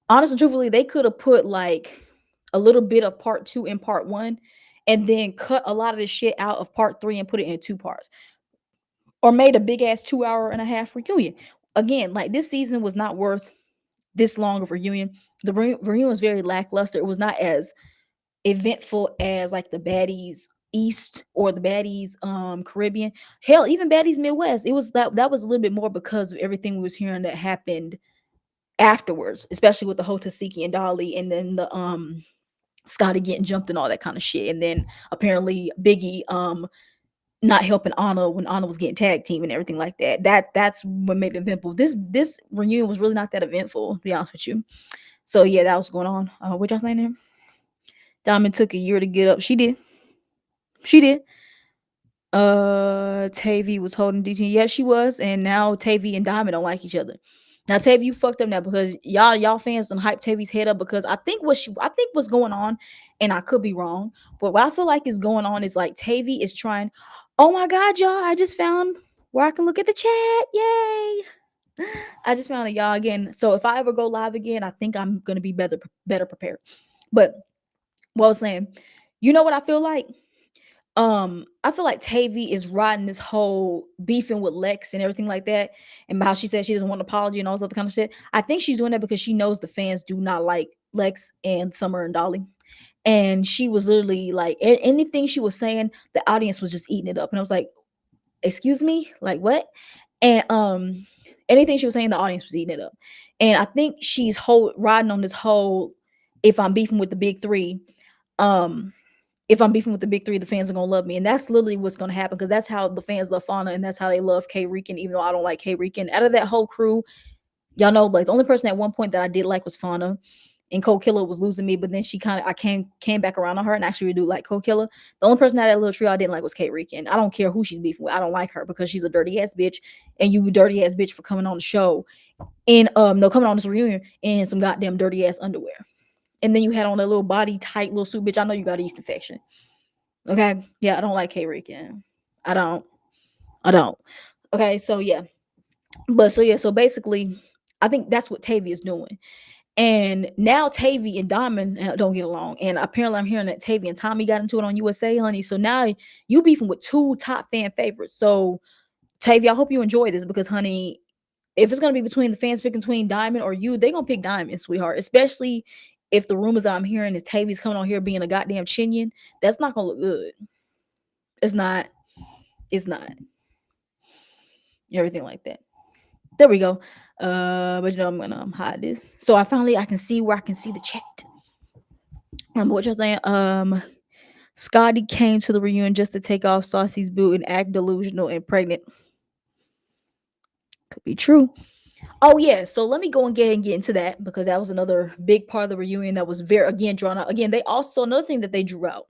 Honestly, truthfully, they could have put like a little bit of part two in part one, and then cut a lot of the shit out of part three and put it in two parts, or made a big ass 2 hour and a half reunion. Again, like this season was not worth this long of a reunion. The reunion was very lackluster. It was not as eventful as like the Baddies East or the Baddies Caribbean. Hell, even Baddies Midwest. It was that was a little bit more because of everything we was hearing that happened afterwards, especially with the whole Tasiki and Dolly, and then the Scotty getting jumped and all that kind of shit. And then apparently Biggie not helping Anna when Anna was getting tag team and everything like that. That's what made it eventful. This reunion was really not that eventful, to be honest with you. So yeah, that was going on. What y'all saying there? Diamond took a year to get up. She did. She did. Tavy was holding DT. Yeah, she was. And now Tavy and Diamond don't like each other. Now Tavy, you fucked up now, because y'all fans done hype Tavy's head up, because I think what's going on, and I could be wrong, but what I feel like is going on is like Tavy is trying. Oh my god, y'all! I just found where I can look at the chat. Yay! I just found it, y'all, again. So if I ever go live again, I think I'm gonna be better prepared. But what I was saying, you know what I feel like? I feel like Tavy is riding this whole beefing with Lex and everything like that, and how she said she doesn't want an apology and all this other kind of shit. I think she's doing that because she knows the fans do not like Lex and Summer and Dolly. And she was literally like anything she was saying, the audience was just eating it up. And I was like, excuse me, like what? And anything she was saying, the audience was eating it up. And I think she's riding on this whole, if I'm beefing with the big three, um if I'm beefing with the big three, the fans are gonna love me. And that's literally what's gonna happen, because that's how the fans love Fauna, and that's how they love K Rican, even though I don't like K Rican. Out of that whole crew, y'all know, like the only person at one point that I did like was Fauna. And Cold Killer was losing me, but then she kind of, I came back around on her and actually do like Cold Killer. The only person out of that little trio I didn't like was Kate Rican. I don't care who she's beefing with. I don't like her because she's a dirty ass bitch, and you dirty ass bitch for coming on the show and no, coming on this reunion in some goddamn dirty ass underwear. And then you had on a little body tight little suit, bitch. I know you got yeast infection. Okay, yeah, I don't like Kate Rican. I don't. I don't. Okay, so yeah, so basically, I think that's what Tavy is doing. And now Tavy and Diamond don't get along. And apparently I'm hearing that Tavy and Tommy got into it on USA, honey. So now you beefing with two top fan favorites. So Tavy, I hope you enjoy this, because honey, if it's gonna be between the fans picking between Diamond or you, they gonna pick Diamond, sweetheart. Especially if the rumors I'm hearing is Tavy's coming on here being a goddamn chinion. That's not gonna look good. It's not. It's not. Everything like that. There we go. But you know, I'm gonna hide this. So I can see where I can see the chat. What you're saying? Scotty came to the reunion just to take off Saucy's boot and act delusional and pregnant. Could be true. Oh yeah, so let me go and get into that, because that was another big part of the reunion that was very, again, drawn out. Again, they also, another thing that they drew out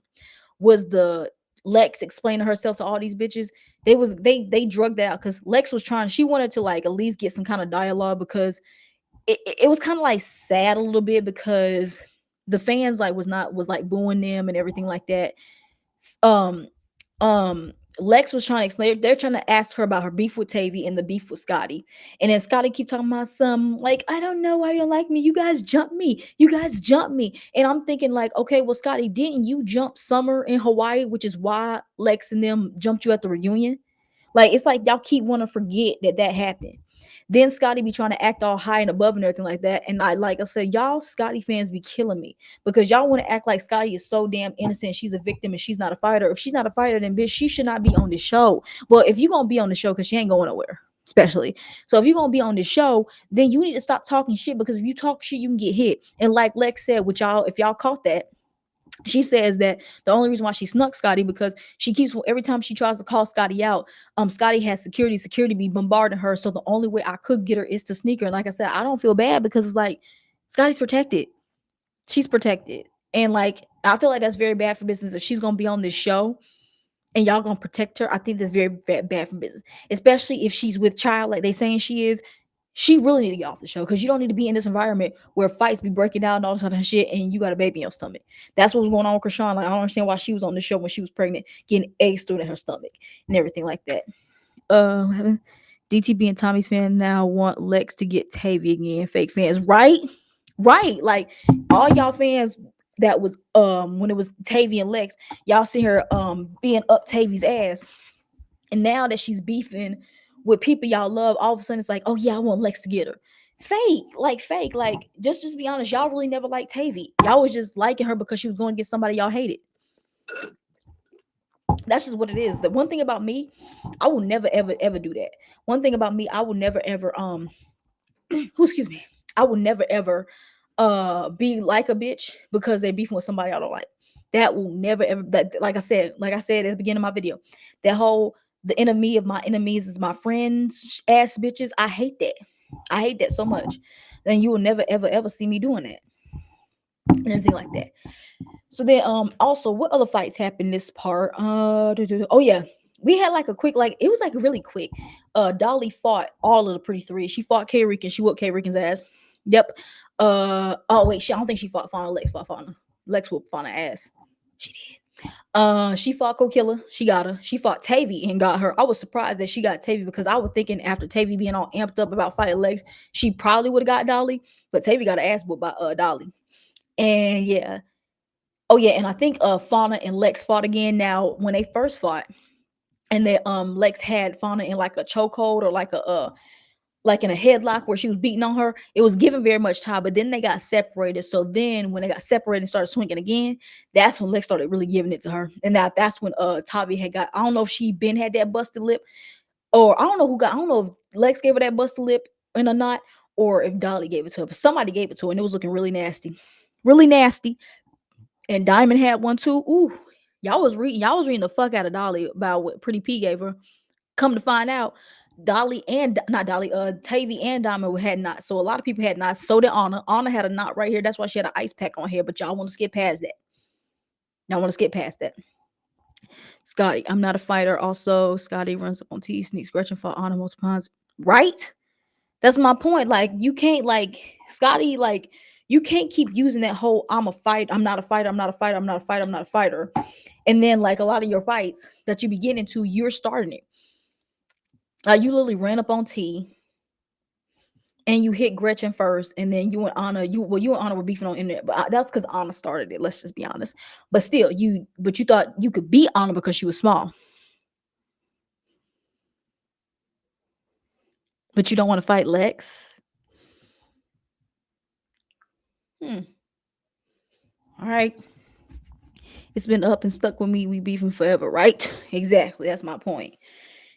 was the Lex explaining herself to all these bitches. They drugged that out, because Lex was trying, she wanted to like at least get some kind of dialogue, because it was kind of like sad a little bit, because the fans like was like booing them and everything like that. um Lex was trying to explain, they're trying to ask her about her beef with Tavy and the beef with Scotty. And then Scotty keep talking about some like, I don't know why you don't like me. You guys jump me. You guys jump me. And I'm thinking like, okay, well, Scotty, didn't you jump Summer in Hawaii, which is why Lex and them jumped you at the reunion? Like, it's like y'all keep want to forget that happened. Then Scotty be trying to act all high and above and everything like that. And like I said, y'all Scotty fans be killing me, because y'all want to act like Scotty is so damn innocent. She's a victim and she's not a fighter. If she's not a fighter, then bitch, she should not be on the show. Well, if you're gonna be on the show, because she ain't going nowhere, especially. So if you're gonna be on the show, then you need to stop talking shit, because if you talk shit, you can get hit. And like Lex said, which y'all, if y'all caught that, she says that the only reason why she snuck Scotty, because she keeps, every time she tries to call Scotty out, Scotty has security be bombarding her. So the only way I could get her is to sneak her. And like I said, I don't feel bad, because it's like Scotty's protected. She's protected. And like I feel like that's very bad for business. If she's gonna be on this show and y'all gonna protect her, I think that's very bad for business. Especially if she's with child, like they saying she is. She really need to get off the show, because you don't need to be in this environment where fights be breaking down and all this other shit, and you got a baby in your stomach. That's what was going on with Krishan. Like, I don't understand why she was on the show when she was pregnant, getting eggs thrown in her stomach and everything like that. DTB and Tommy's fan now want Lex to get Tavy again. Fake fans, right? Right. Like all y'all fans that was when it was Tavy and Lex, y'all see her being up Tavy's ass. And now that she's beefing with people y'all love, all of a sudden it's like, oh yeah, I want Lex to get her. Fake. Like, just be honest, y'all really never liked Tavy. Y'all was just liking her because she was going to get somebody y'all hated. That's just what it is. The one thing about me, I will never ever do that. One thing about me, I will never ever excuse me. I will never ever be like a bitch because they're beefing with somebody I don't like. That will never ever, that like I said at the beginning of my video, that whole, the enemy of my enemies is my friends ass bitches. I hate that. I hate that so much. Then you will never ever see me doing that and everything like that. So then also, what other fights happened this part? Oh yeah. We had like a quick, like it was like really quick. Dolly fought all of the pretty three. She fought K Rican, she whooped K Rican's ass. Yep. Oh wait, I don't think she fought Fauna. Lex fought Fauna. Lex whooped Fauna ass. She did. She fought Kokilla. She got her. She fought Tavy and got her. I was surprised that she got Tavy, because I was thinking after Tavy being all amped up about fighting Lex, she probably would have got Dolly. But Tavy got her ass whooped by Dolly. And yeah. Oh yeah, and I think Fauna and Lex fought again. Now, when they first fought, and then Lex had Fauna in like a chokehold or like in a headlock where she was beating on her. It was given very much time, but then they got separated. So then when they got separated and started swinging again, that's when Lex started really giving it to her. And that's when Tavi had got, I don't know if she been had that busted lip, or I don't know if Lex gave her that busted lip and or not, or if Dolly gave it to her. But somebody gave it to her and it was looking really nasty. Really nasty. And Diamond had one too. Ooh. Y'all was reading the fuck out of Dolly about what Pretty P gave her. Come to find out, Dolly and not Dolly, Tavy and Diamond had knots. So a lot of people had knots. So did Anna. Anna had a knot right here. That's why she had an ice pack on here. But y'all want to skip past that. Y'all want to skip past that. Scotty, I'm not a fighter. Also, Scotty runs up on T, sneaks Gretchen for Anna multiple times. Right? That's my point. Like, you can't Scotty, you can't keep using that whole I'm a fight, I'm not a fighter, I'm not a fighter, I'm not a fighter, I'm not a fighter. And then like a lot of your fights that you be getting into, you're starting it. Like you literally ran up on T and you hit Gretchen first, and then you and Anna, you and Anna were beefing on internet, but that's because Anna started it. Let's just be honest. But still, you thought you could beat Anna because she was small. But you don't want to fight Lex. All right. It's been up and stuck with me. We beefing forever, right? Exactly. That's my point.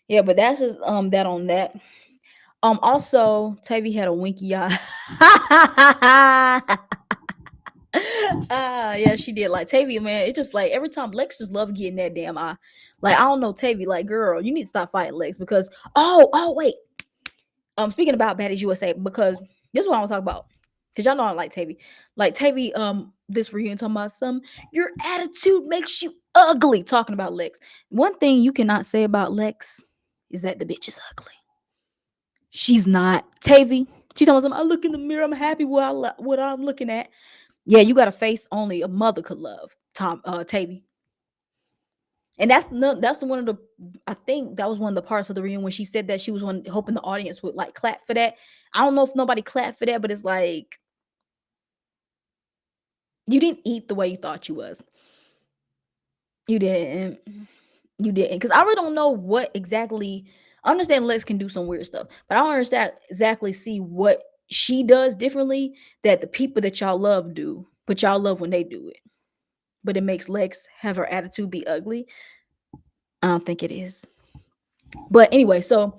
Yeah, but that's just that on that. Also, Tavy had a winky eye. Yeah, she did. Like Tavy, man, it just like every time Lex just love getting that damn eye. Like I don't know, Tavy, like girl, you need to stop fighting Lex because wait. Speaking about Baddies USA, because this is what I was talking about. Cause y'all know I like Tavy. Like Tavy, this reunion talking about some your attitude makes you ugly. Talking about Lex. One thing you cannot say about Lex is that the bitch is ugly. She's not. Tavy, she talking about something. I look in the mirror, I'm happy with what I'm looking at. Yeah, you got a face only a mother could love, Tavy. And that's the one of the, I think that was one of the parts of the reunion when she said that she was hoping the audience would like clap for that. I don't know if nobody clapped for that, but it's like you didn't eat the way you thought you was. You didn't. You didn't. Because I really don't know what exactly. I understand Lex can do some weird stuff, but I don't understand exactly see what she does differently that the people that y'all love do, but y'all love when they do it. But it makes Lex have her attitude be ugly. I don't think it is. But anyway, so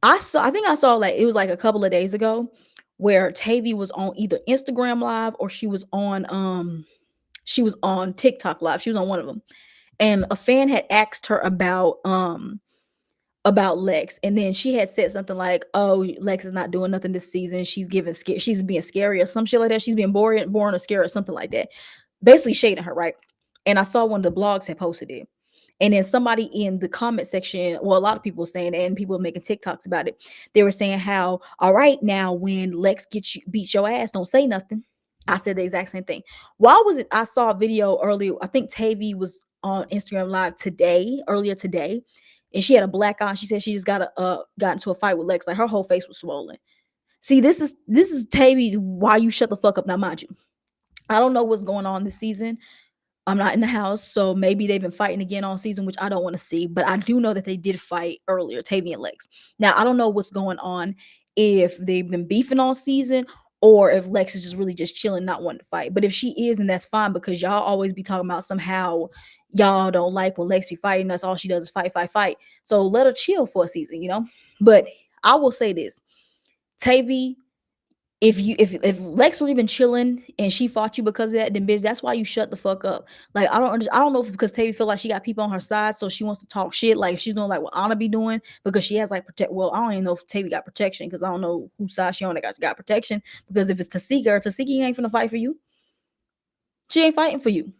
I think I saw like it was like a couple of days ago where Tavy was on either Instagram live or she was on TikTok live. She was on one of them. And a fan had asked her about Lex, and then she had said something like, "Oh, Lex is not doing nothing this season. She's being scary or some shit like that. She's being boring or scary or something like that." Basically shading her, right? And I saw one of the blogs had posted it. And then somebody in the comment section, well, a lot of people were saying, and people were making TikToks about it. They were saying how, all right, now when Lex beats your ass, don't say nothing. I said the exact same thing. Why was it? I saw a video earlier. I think Tavy was on Instagram Live earlier today, and she had a black eye. She said she just got into a fight with Lex. Like her whole face was swollen. See, this is Tavy. Why you shut the fuck up now, mind you? I don't know what's going on this season. I'm not in the house, so maybe they've been fighting again all season, which I don't want to see. But I do know that they did fight earlier, Tavy and Lex. Now I don't know what's going on, if they've been beefing all season or if Lex is just really just chilling, not wanting to fight. But if she is, then that's fine because y'all always be talking about somehow y'all don't like when Lex be fighting. That's all she does is fight, fight, fight. So let her chill for a season, you know. But I will say this, Tavy, if Lex really been chilling and she fought you because of that, then bitch, that's why you shut the fuck up. Like I don't know if because Tavy feel like she got people on her side, so she wants to talk shit. Like if she's doing like what Anna be doing because she has like protect. Well, I don't even know if Tavy got protection because I don't know whose side she on that got protection. Because if it's Tasika ain't finna fight for you. She ain't fighting for you.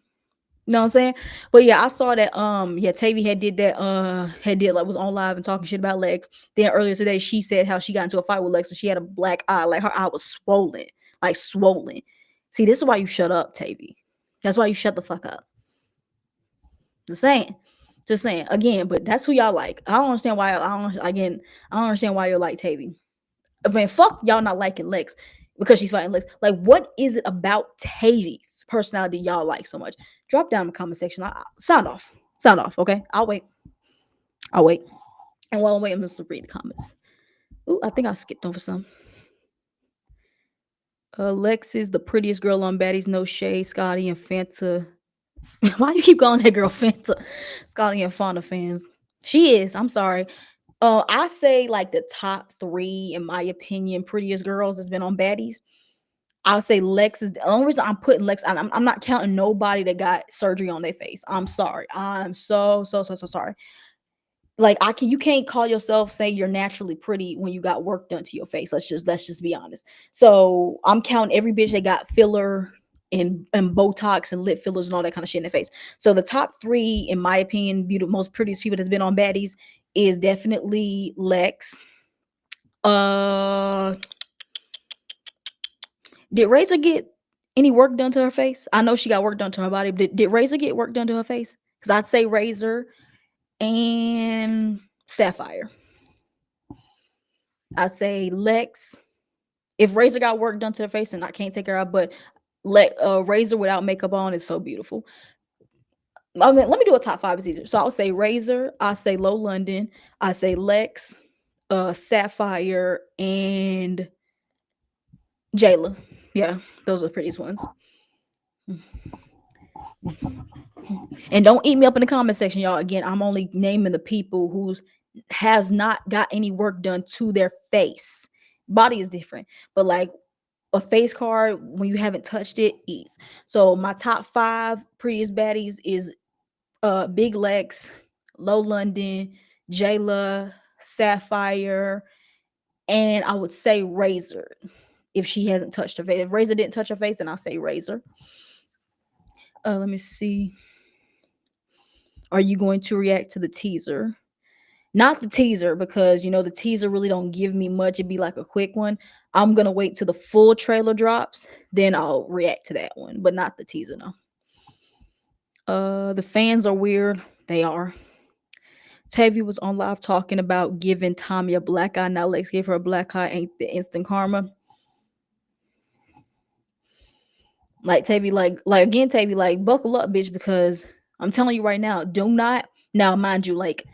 You know what I'm saying? But yeah, I saw that yeah, Tavy was on live and talking shit about Lex. Then earlier today she said how she got into a fight with Lex and she had a black eye, like her eye was swollen, like swollen. See, this is why you shut up, Tavy. That's why you shut the fuck up. Just saying. Just saying. Again, but that's who y'all like. I don't understand why I don't understand why you're like Tavy. I mean, fuck y'all not liking Lex because she's fighting Lex. Like, what is it about Tavy's personality y'all like so much? Drop down in the comment section. Sound off. Sound off, okay? I'll wait. And while I'm waiting, I'm just to read the comments. Ooh, I think I skipped over some. Lex is the prettiest girl on Baddies, no shade. Scotty and Fanta. Why you keep calling that girl Fanta? Scotty and Fanta fans. She is. I'm sorry. I say like the top three, in my opinion, prettiest girls that's been on Baddies. I'll say Lex is the only reason I'm putting Lex. I'm not counting nobody that got surgery on their face. I'm sorry. I'm so sorry. Like you can't call yourself say you're naturally pretty when you got work done to your face. Let's just be honest. So I'm counting every bitch that got filler and Botox and lip fillers and all that kind of shit in the face. So the top three, in my opinion, beautiful, most prettiest people that's been on Baddies is definitely Lex. Uh, did Razor get any work done to her face? I know she got work done to her body. Did Razor get work done to her face? Because I'd say Razor and Sapphire. I'd say Lex. If Razor got work done to her face, and I can't take her out, but Razor without makeup on is so beautiful. I mean, let me do a top five. It's easier. So I'll say Razor. I'll say Low London. I say Lex, Sapphire, and Jayla. Yeah, those are the prettiest ones. And don't eat me up in the comment section, y'all. Again, I'm only naming the people who's has not got any work done to their face. Body is different, but like a face card when you haven't touched it is. So my top five prettiest baddies is Big Lex, Low London, Jayla, Sapphire, and I would say Razor if she hasn't touched her face. If Razor didn't touch her face, then I'll say Razor. Let me see. Are you going to react to the teaser? Not the teaser, because the teaser really don't give me much. It'd be like a quick one. I'm gonna wait till the full trailer drops, then I'll react to that one, but not the teaser. No. The fans are weird. They are. Tavy was on live talking about giving Tommy a black eye. Now Lex gave her a black eye. Ain't the instant karma? Like Tavy, like again, Tavy, like buckle up, bitch, because I'm telling you right now, do not. Now, mind you, like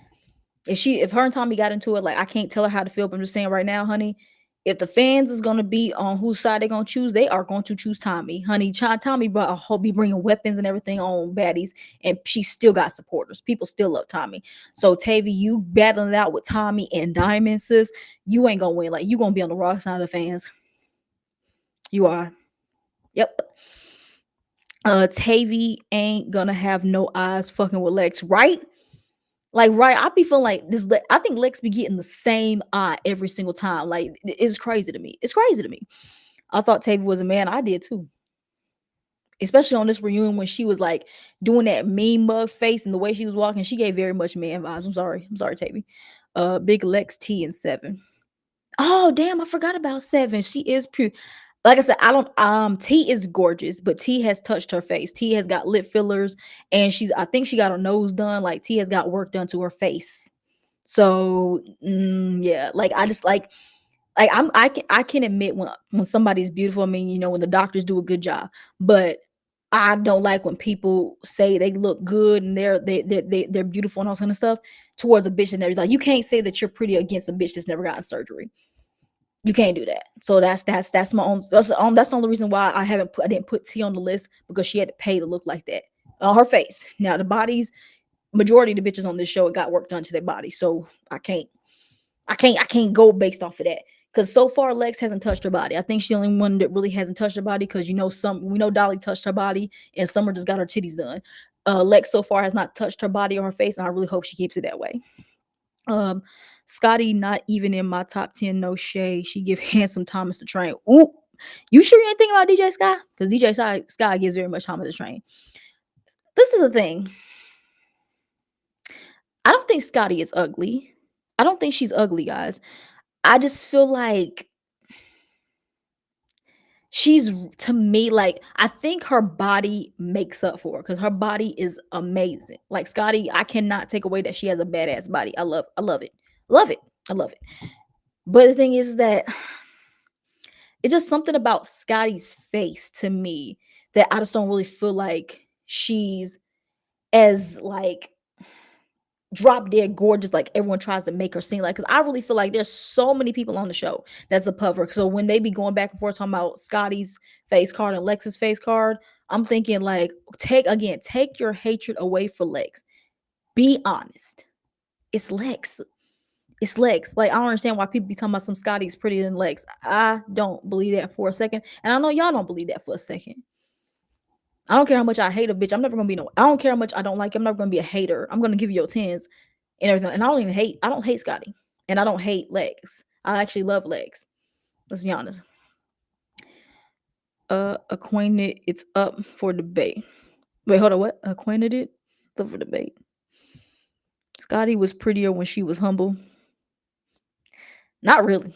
if her and Tommy got into it, like I can't tell her how to feel, but I'm just saying right now, honey, if the fans is gonna be on whose side they're gonna choose, they are going to choose Tommy, honey. Tommy brought a whole be bringing weapons and everything on Baddies, and she still got supporters. People still love Tommy. So Tavy, you battling it out with Tommy and Diamond, sis, you ain't gonna win. Like you gonna be on the wrong side of the fans. You are. Yep. Tavy ain't gonna have no eyes fucking with Lex, right? Like, right, I be feeling like this. I think Lex be getting the same eye every single time. Like, it's crazy to me. It's crazy to me. I thought Tavy was a man. I did too. Especially on this reunion when she was like doing that mean mug face and the way she was walking, she gave very much man vibes. I'm sorry, Tavy. Big Lex T and Seven. Oh damn, I forgot about Seven. She is pure. Like I said, I don't T is gorgeous, but T has touched her face. T has got lip fillers, and I think she got her nose done. Like T has got work done to her face. So yeah, like I just like I can admit when somebody's beautiful. I mean, when the doctors do a good job, but I don't like when people say they look good and they're beautiful and all kind of stuff towards a bitch and everything. Like you can't say that you're pretty against a bitch that's never gotten surgery. You can't do that. So that's my own. That's the only reason why I didn't put T on the list, because she had to pay to look like that on her face. Now the bodies, majority of the bitches on this show got work done to their body, so I can't go based off of that. Because so far Lex hasn't touched her body. I think she's the only one that really hasn't touched her body, because we know Dolly touched her body and Summer just got her titties done. Lex so far has not touched her body or her face, and I really hope she keeps it that way. Um, Scotty not even in my top 10. No shade. She give handsome Thomas to train. Ooh, you sure you ain't thinking about DJ Sky? Because Sky gives very much Thomas to train. This is the thing. I don't think Scotty is ugly. I don't think she's ugly, guys. I just feel like she's, to me, like I think her body makes up for her, because her body is amazing. Like Scotty, I cannot take away that she has a badass body. I love it. Love it. I love it. But the thing is that it's just something about Scotty's face to me that I just don't really feel like she's as like drop dead gorgeous, like everyone tries to make her seem like. Because I really feel like there's so many people on the show that's above her. So when they be going back and forth talking about Scotty's face card and Lex's face card, I'm thinking like, take your hatred away for Lex. Be honest. It's Lex. It's Lex. Like, I don't understand why people be talking about some Scotty's prettier than Lex. I don't believe that for a second. And I know y'all don't believe that for a second. I don't care how much I hate a bitch. I'm never gonna be no. I don't care how much I don't like. I'm never gonna be a hater. I'm gonna give you your tens and everything. And I don't hate Scotty, and I don't hate Legs. I actually love Legs. Let's be honest. Acquainted. It's up for debate. Wait, hold on. What? Acquainted it? It's up for debate. Scotty was prettier when she was humble. Not really.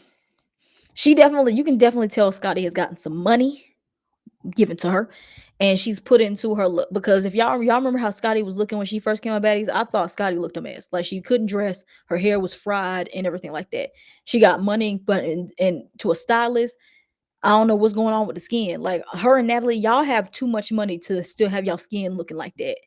You can definitely tell Scotty has gotten some money given to her, and she's put into her look. Because if y'all remember how Scotty was looking when she first came on Baddies, I thought Scotty looked a mess. Like, she couldn't dress, her hair was fried, and everything like that. She got money, but and to a stylist. I don't know what's going on with the skin. Like, her and Natalie, y'all have too much money to still have y'all skin looking like that.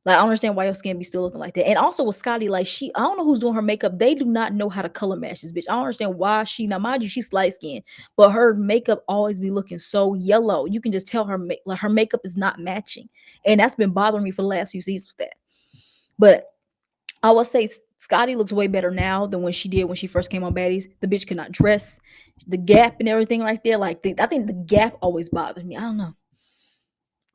Like, I don't understand why your skin be still looking like that. And also with Scotty, like, I don't know who's doing her makeup. They do not know how to color match this bitch. I don't understand why now mind you, she's light skinned, but her makeup always be looking so yellow. You can just tell like her makeup is not matching. And that's been bothering me for the last few seasons with that. But I will say Scotty looks way better now than when she did when she first came on Baddies. The bitch could not dress. The gap and everything right there. Like, I think the gap always bothered me. I don't know.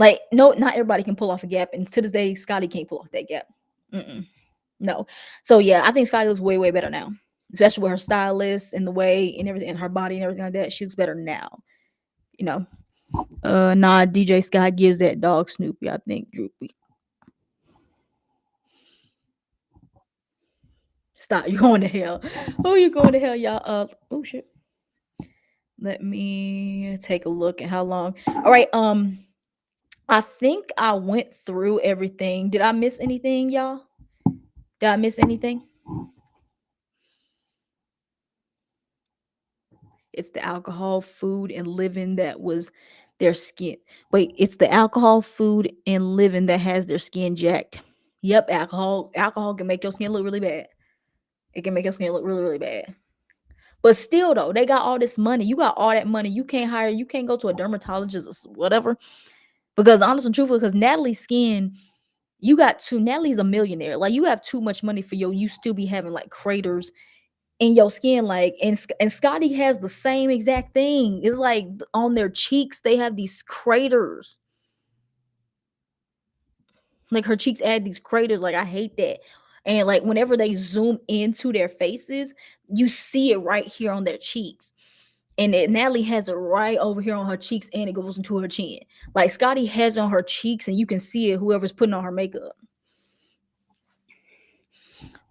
Like, no, not everybody can pull off a gap, and to this day, Scotty can't pull off that gap. Mm-mm. No. So yeah, I think Scotty looks way, way better now, especially with her stylist and the way and everything, and her body and everything like that. She looks better now. You know. Nah, DJ Scott gives that dog Snoopy. I think Droopy. Stop. You're going to hell. Oh, you're going to hell, y'all. Oh shit. Let me take a look at how long. All right. I think I went through everything. Did I miss anything, y'all? Did I miss anything? It's the alcohol, food, and living that was their skin. Wait, it's the alcohol, food, and living that has their skin jacked. Yep, alcohol. Alcohol can make your skin look really bad. It can make your skin look really, really bad. But still, though, they got all this money. You got all that money. You can't go to a dermatologist or whatever. Because honest and truthful, because Natalie's skin, Natalie's a millionaire. Like, you have too much money for you still be having like craters in your skin, like, and Scotty has the same exact thing. It's like on their cheeks they have these craters. Like, her cheeks add these craters. Like, I hate that. And like, whenever they zoom into their faces, you see it right here on their cheeks. And Natalie has it right over here on her cheeks, and it goes into her chin. Like, Scotty has it on her cheeks, and you can see it. Whoever's putting on her makeup.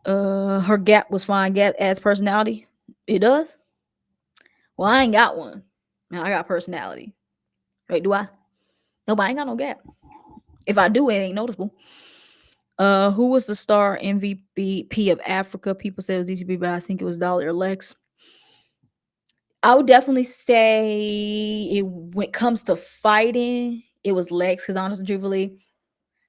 Her gap was fine. Gap adds personality. It does. Well, I ain't got one. Man, I got personality. Wait, do I? Nope, I ain't got no gap. If I do, it ain't noticeable. Who was the star MVP of Africa? People said it was DCB, but I think it was Dolly or Lex. I would definitely say when it comes to fighting, it was Lex. Because honestly, truthfully,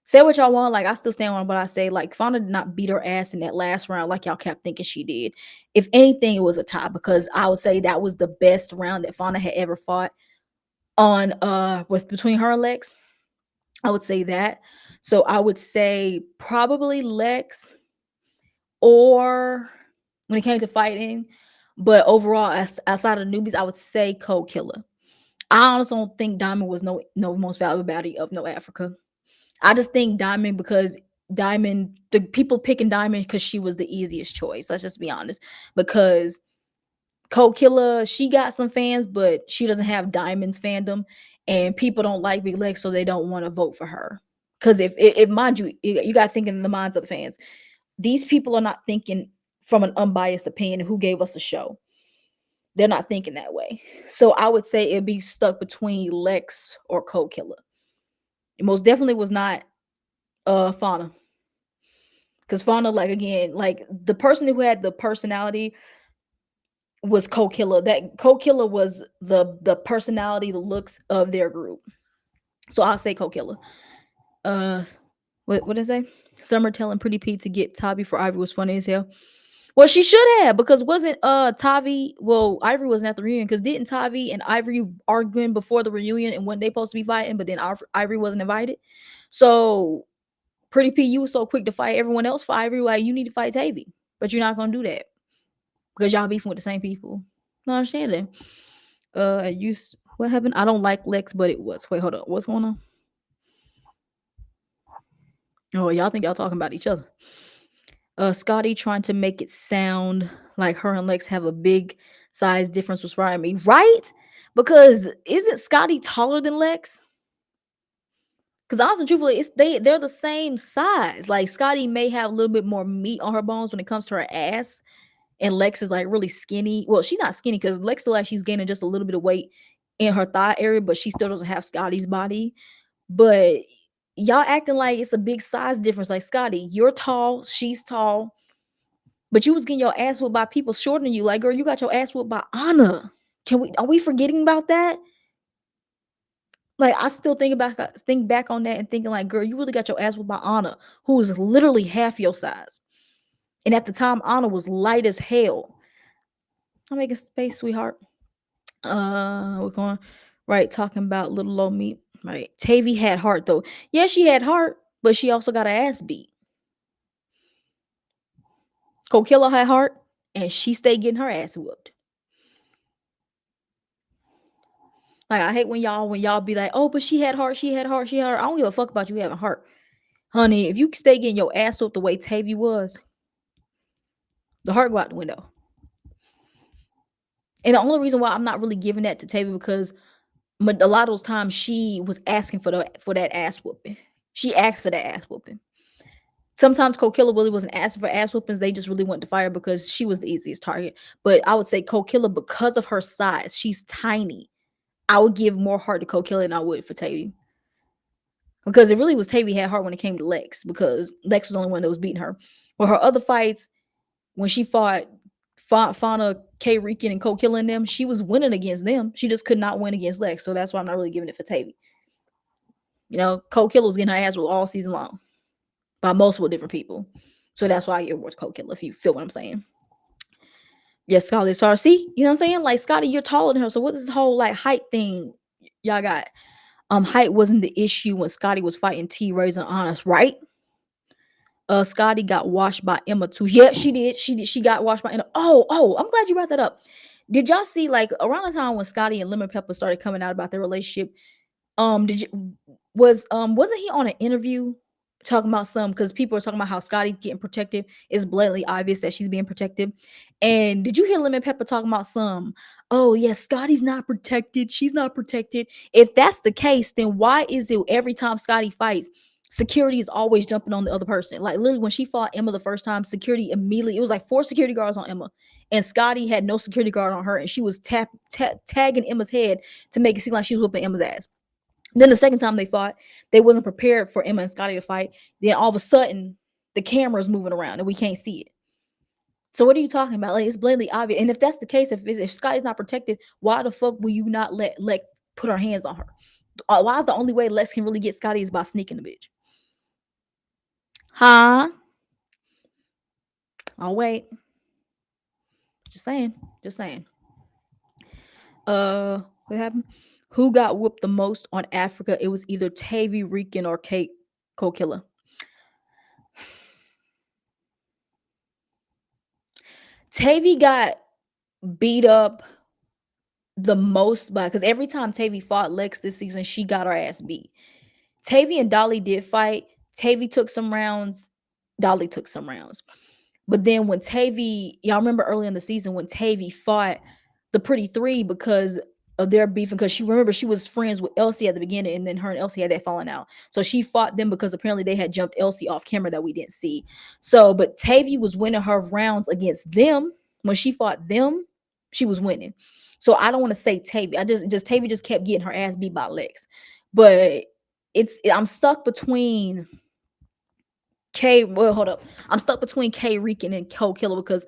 say what y'all want. Like, I still stand on what I say. Like, Fauna did not beat her ass in that last round like y'all kept thinking she did. If anything, it was a tie, because I would say that was the best round that Fauna had ever fought on with between her and Lex. I would say that. So I would say probably Lex, or when it came to fighting. But overall, outside of the newbies, I would say Cold Killer. I honestly don't think Diamond was no most valuable baddie of No Africa. I just think Diamond, because the people picking Diamond because she was the easiest choice. Let's just be honest. Because Cold Killer, she got some fans, but she doesn't have Diamond's fandom, and people don't like Big Legs, so they don't want to vote for her. Because if mind you got to think in the minds of the fans. These people are not thinking from an unbiased opinion who gave us a show. They're not thinking that way. So I would say it'd be stuck between Lex or Cold Killer. It most definitely was not Fauna. Because Fauna, like, again, like, the person who had the personality was Cold Killer. That Cold Killer was the personality, the looks of their group. So I'll say Cold Killer. What did I say? Summer telling Pretty Pete to get Tavi for Ivory was funny as hell. Well, she should have, because wasn't Tavi, well, Ivory wasn't at the reunion, because didn't Tavi and Ivory arguing before the reunion and when they supposed to be fighting, but then Ivory wasn't invited. So Pretty P, you were so quick to fight everyone else for Ivory, like you need to fight Tavi, but you're not gonna do that because y'all beefing with the same people. Not understanding. You what happened? I don't like Lex, but it was. Wait, hold up. What's going on? Oh, y'all think y'all talking about each other. Scotty trying to make it sound like her and Lex have a big size difference was frying me, right? Because isn't Scotty taller than Lex? Because honestly, truthfully, they're the same size. Like Scotty may have a little bit more meat on her bones when it comes to her ass, and Lex is like really skinny. Well, she's not skinny because Lex still like she's gaining just a little bit of weight in her thigh area, but she still doesn't have Scotty's body. But y'all acting like it's a big size difference. Like Scotty, you're tall, she's tall, but you was getting your ass whooped by people shorter than you. Like, girl, you got your ass whooped by Anna. Are we forgetting about that? Like, I still think back on that and thinking like, girl, you really got your ass whooped by Anna, who is literally half your size. And at the time, Anna was light as hell. I'm making space, sweetheart. We're going right talking about little old me. Right, Tavy had heart though. Yeah, she had heart, but she also got her ass beat. Kokilla had heart, and she stayed getting her ass whooped. Like I hate when y'all be like, oh, but she had heart, she had heart, she had heart. I don't give a fuck about you having heart, honey. If you stay getting your ass whooped the way Tavy was, the heart go out the window. And the only reason why I'm not really giving that to Tavy because a lot of those times she was asking for that ass whooping. She asked for that ass whooping. Sometimes Kokilla really wasn't asking for ass whoopings. They just really went to fire because she was the easiest target. But I would say Kokilla, because of her size, she's tiny. I would give more heart to Kokilla than I would for Tavy. Because it really was Tavy had heart when it came to Lex, because Lex was the only one that was beating her. But her other fights, when she fought Fauna, K Rican, and Kokilla and them, she was winning against them. She just could not win against Lex. So that's why I'm not really giving it for Tavy. You know, Kokilla was getting her ass with all season long by multiple different people. So that's why I give awards Kokilla, if you feel what I'm saying. Yes, Scarlett Star. See, you know what I'm saying? Like Scotty, you're taller than her. So what is this whole like height thing y'all got? Height wasn't the issue when Scotty was fighting T Rays and Honest, right? Scotty got washed by Emma too. Yeah, she did. She got washed by Emma. Oh, I'm glad you brought that up. Did y'all see like around the time when Scotty and Lemon Pepper started coming out about their relationship? Did you wasn't he on an interview talking about some, because people are talking about how Scotty's getting protected? It's blatantly obvious that she's being protected. And did you hear Lemon Pepper talking about some? Oh yeah, Scotty's not protected. She's not protected. If that's the case, then why is it every time Scotty fights, security is always jumping on the other person? Like literally, when she fought Emma the first time, security immediately, it was like 4 security guards on Emma, and Scotty had no security guard on her, and she was tagging Emma's head to make it seem like she was whooping Emma's ass. Then the second time they fought, they wasn't prepared for Emma and Scotty to fight. Then all of a sudden, the camera's moving around and we can't see it. So what are you talking about? Like it's blatantly obvious. And if that's the case, if Scotty's not protected, why the fuck will you not let Lex put her hands on her? Why is the only way Lex can really get Scotty is by sneaking the bitch? Huh? I'll wait. Just saying. Just saying. What happened? Who got whooped the most on Africa? It was either Tavy, Rican, or Kate Kokilla. Tavy got beat up the most by, because every time Tavy fought Lex this season, she got her ass beat. Tavy and Dolly did fight. Tavy took some rounds. Dolly took some rounds. But then when Tavy, y'all remember early in the season when Tavy fought the Pretty Three because of their beef, because she was friends with Elsie at the beginning, and then her and Elsie had that falling out. So she fought them because apparently they had jumped Elsie off camera that we didn't see. So, but Tavy was winning her rounds against them. When she fought them, she was winning. So I don't want to say Tavy. Tavy just kept getting her ass beat by Lex. But I'm stuck between hold up. I'm stuck between K Rican and Kokilla, because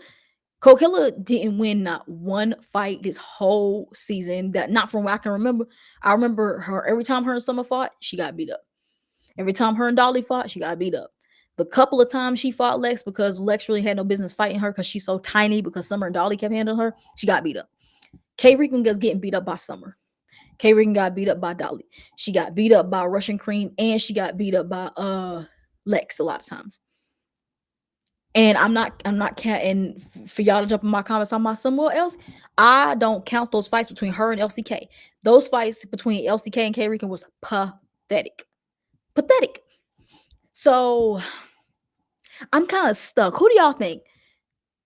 Kokilla didn't win not one fight this whole season. That not from what I can remember. I remember her every time her and Summer fought, she got beat up. Every time her and Dolly fought, she got beat up. The couple of times she fought Lex, because Lex really had no business fighting her because she's so tiny, because Summer and Dolly kept handling her, she got beat up. K Rican was getting beat up by Summer. K Rican got beat up by Dolly. She got beat up by Russian Cream, and she got beat up by Lex a lot of times. And I'm not counting for y'all to jump in my comments on my someone else. I don't count those fights between her and LCK. Those fights between LCK and K Rican was pathetic. Pathetic. So I'm kind of stuck. Who do y'all think?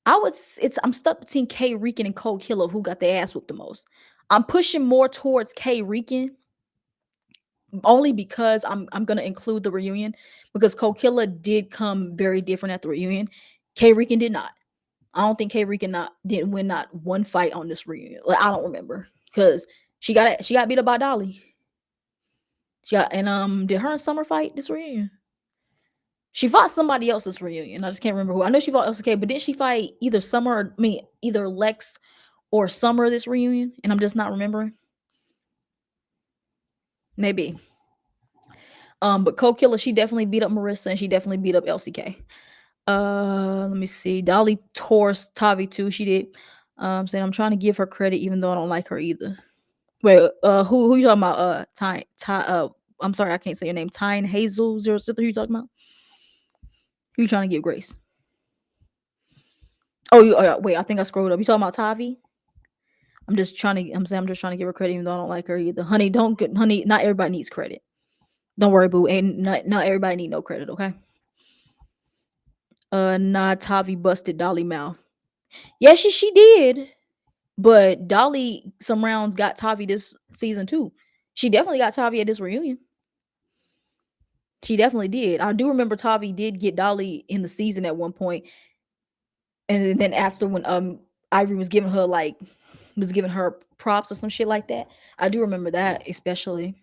I'm stuck between K Rican and Cold Killer, who got their ass whooped the most. I'm pushing more towards K Rican, only because I'm gonna include the reunion, because Cold Killer did come very different at the reunion. K Rican did not. I don't think K Rican didn't win not one fight on this reunion. Like, I don't remember, because she got beat up by Dolly. Did her and Summer fight this reunion? She fought somebody else's reunion. I just can't remember who. I know she fought LCK, but didn't she fight either Summer or either Lex or Summer this reunion? And I'm just not remembering. Maybe. But Cold Killer, she definitely beat up Marissa, and she definitely beat up LCK. Let me see. Dolly tore Tavi too. She did. Saying I'm trying to give her credit even though I don't like her either. Wait, who you talking about? I'm sorry, I can't say your name. Tyne Hazel 06. Who you talking about? Who you trying to give grace? Wait, I think I scrolled up. You talking about Tavi? I'm just trying to give her credit even though I don't like her either. Honey, not everybody needs credit. Don't worry, boo. Ain't not everybody need no credit, okay? Nah, Tavi busted Dolly mouth. Yeah, she did. But Dolly some rounds got Tavi this season too. She definitely got Tavi at this reunion. She definitely did. I do remember Tavi did get Dolly in the season at one point. And then after, when Ivory was giving her props or some shit like that. I do remember that, especially.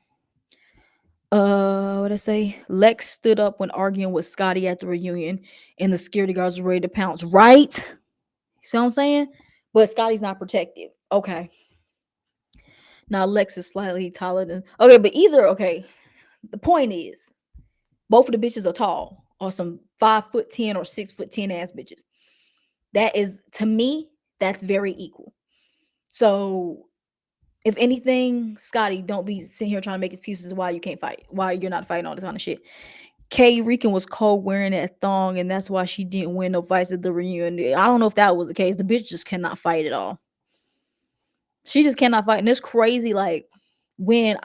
What I say? Lex stood up when arguing with Scotty at the reunion, and the security guards were ready to pounce. Right? See what I'm saying? But Scotty's not protected. Okay. Now Lex is slightly taller than. Okay, but okay. The point is, both of the bitches are tall, or some 5'10" or 6'10" ass bitches. That is, to me, that's very equal. So, if anything, Scotty, don't be sitting here trying to make excuses why you can't fight, why you're not fighting all this kind of shit. K Rican was cold wearing that thong, and that's why she didn't win no fights at the reunion. I don't know if that was the case. The bitch just cannot fight at all. She just cannot fight. And it's crazy. Like, when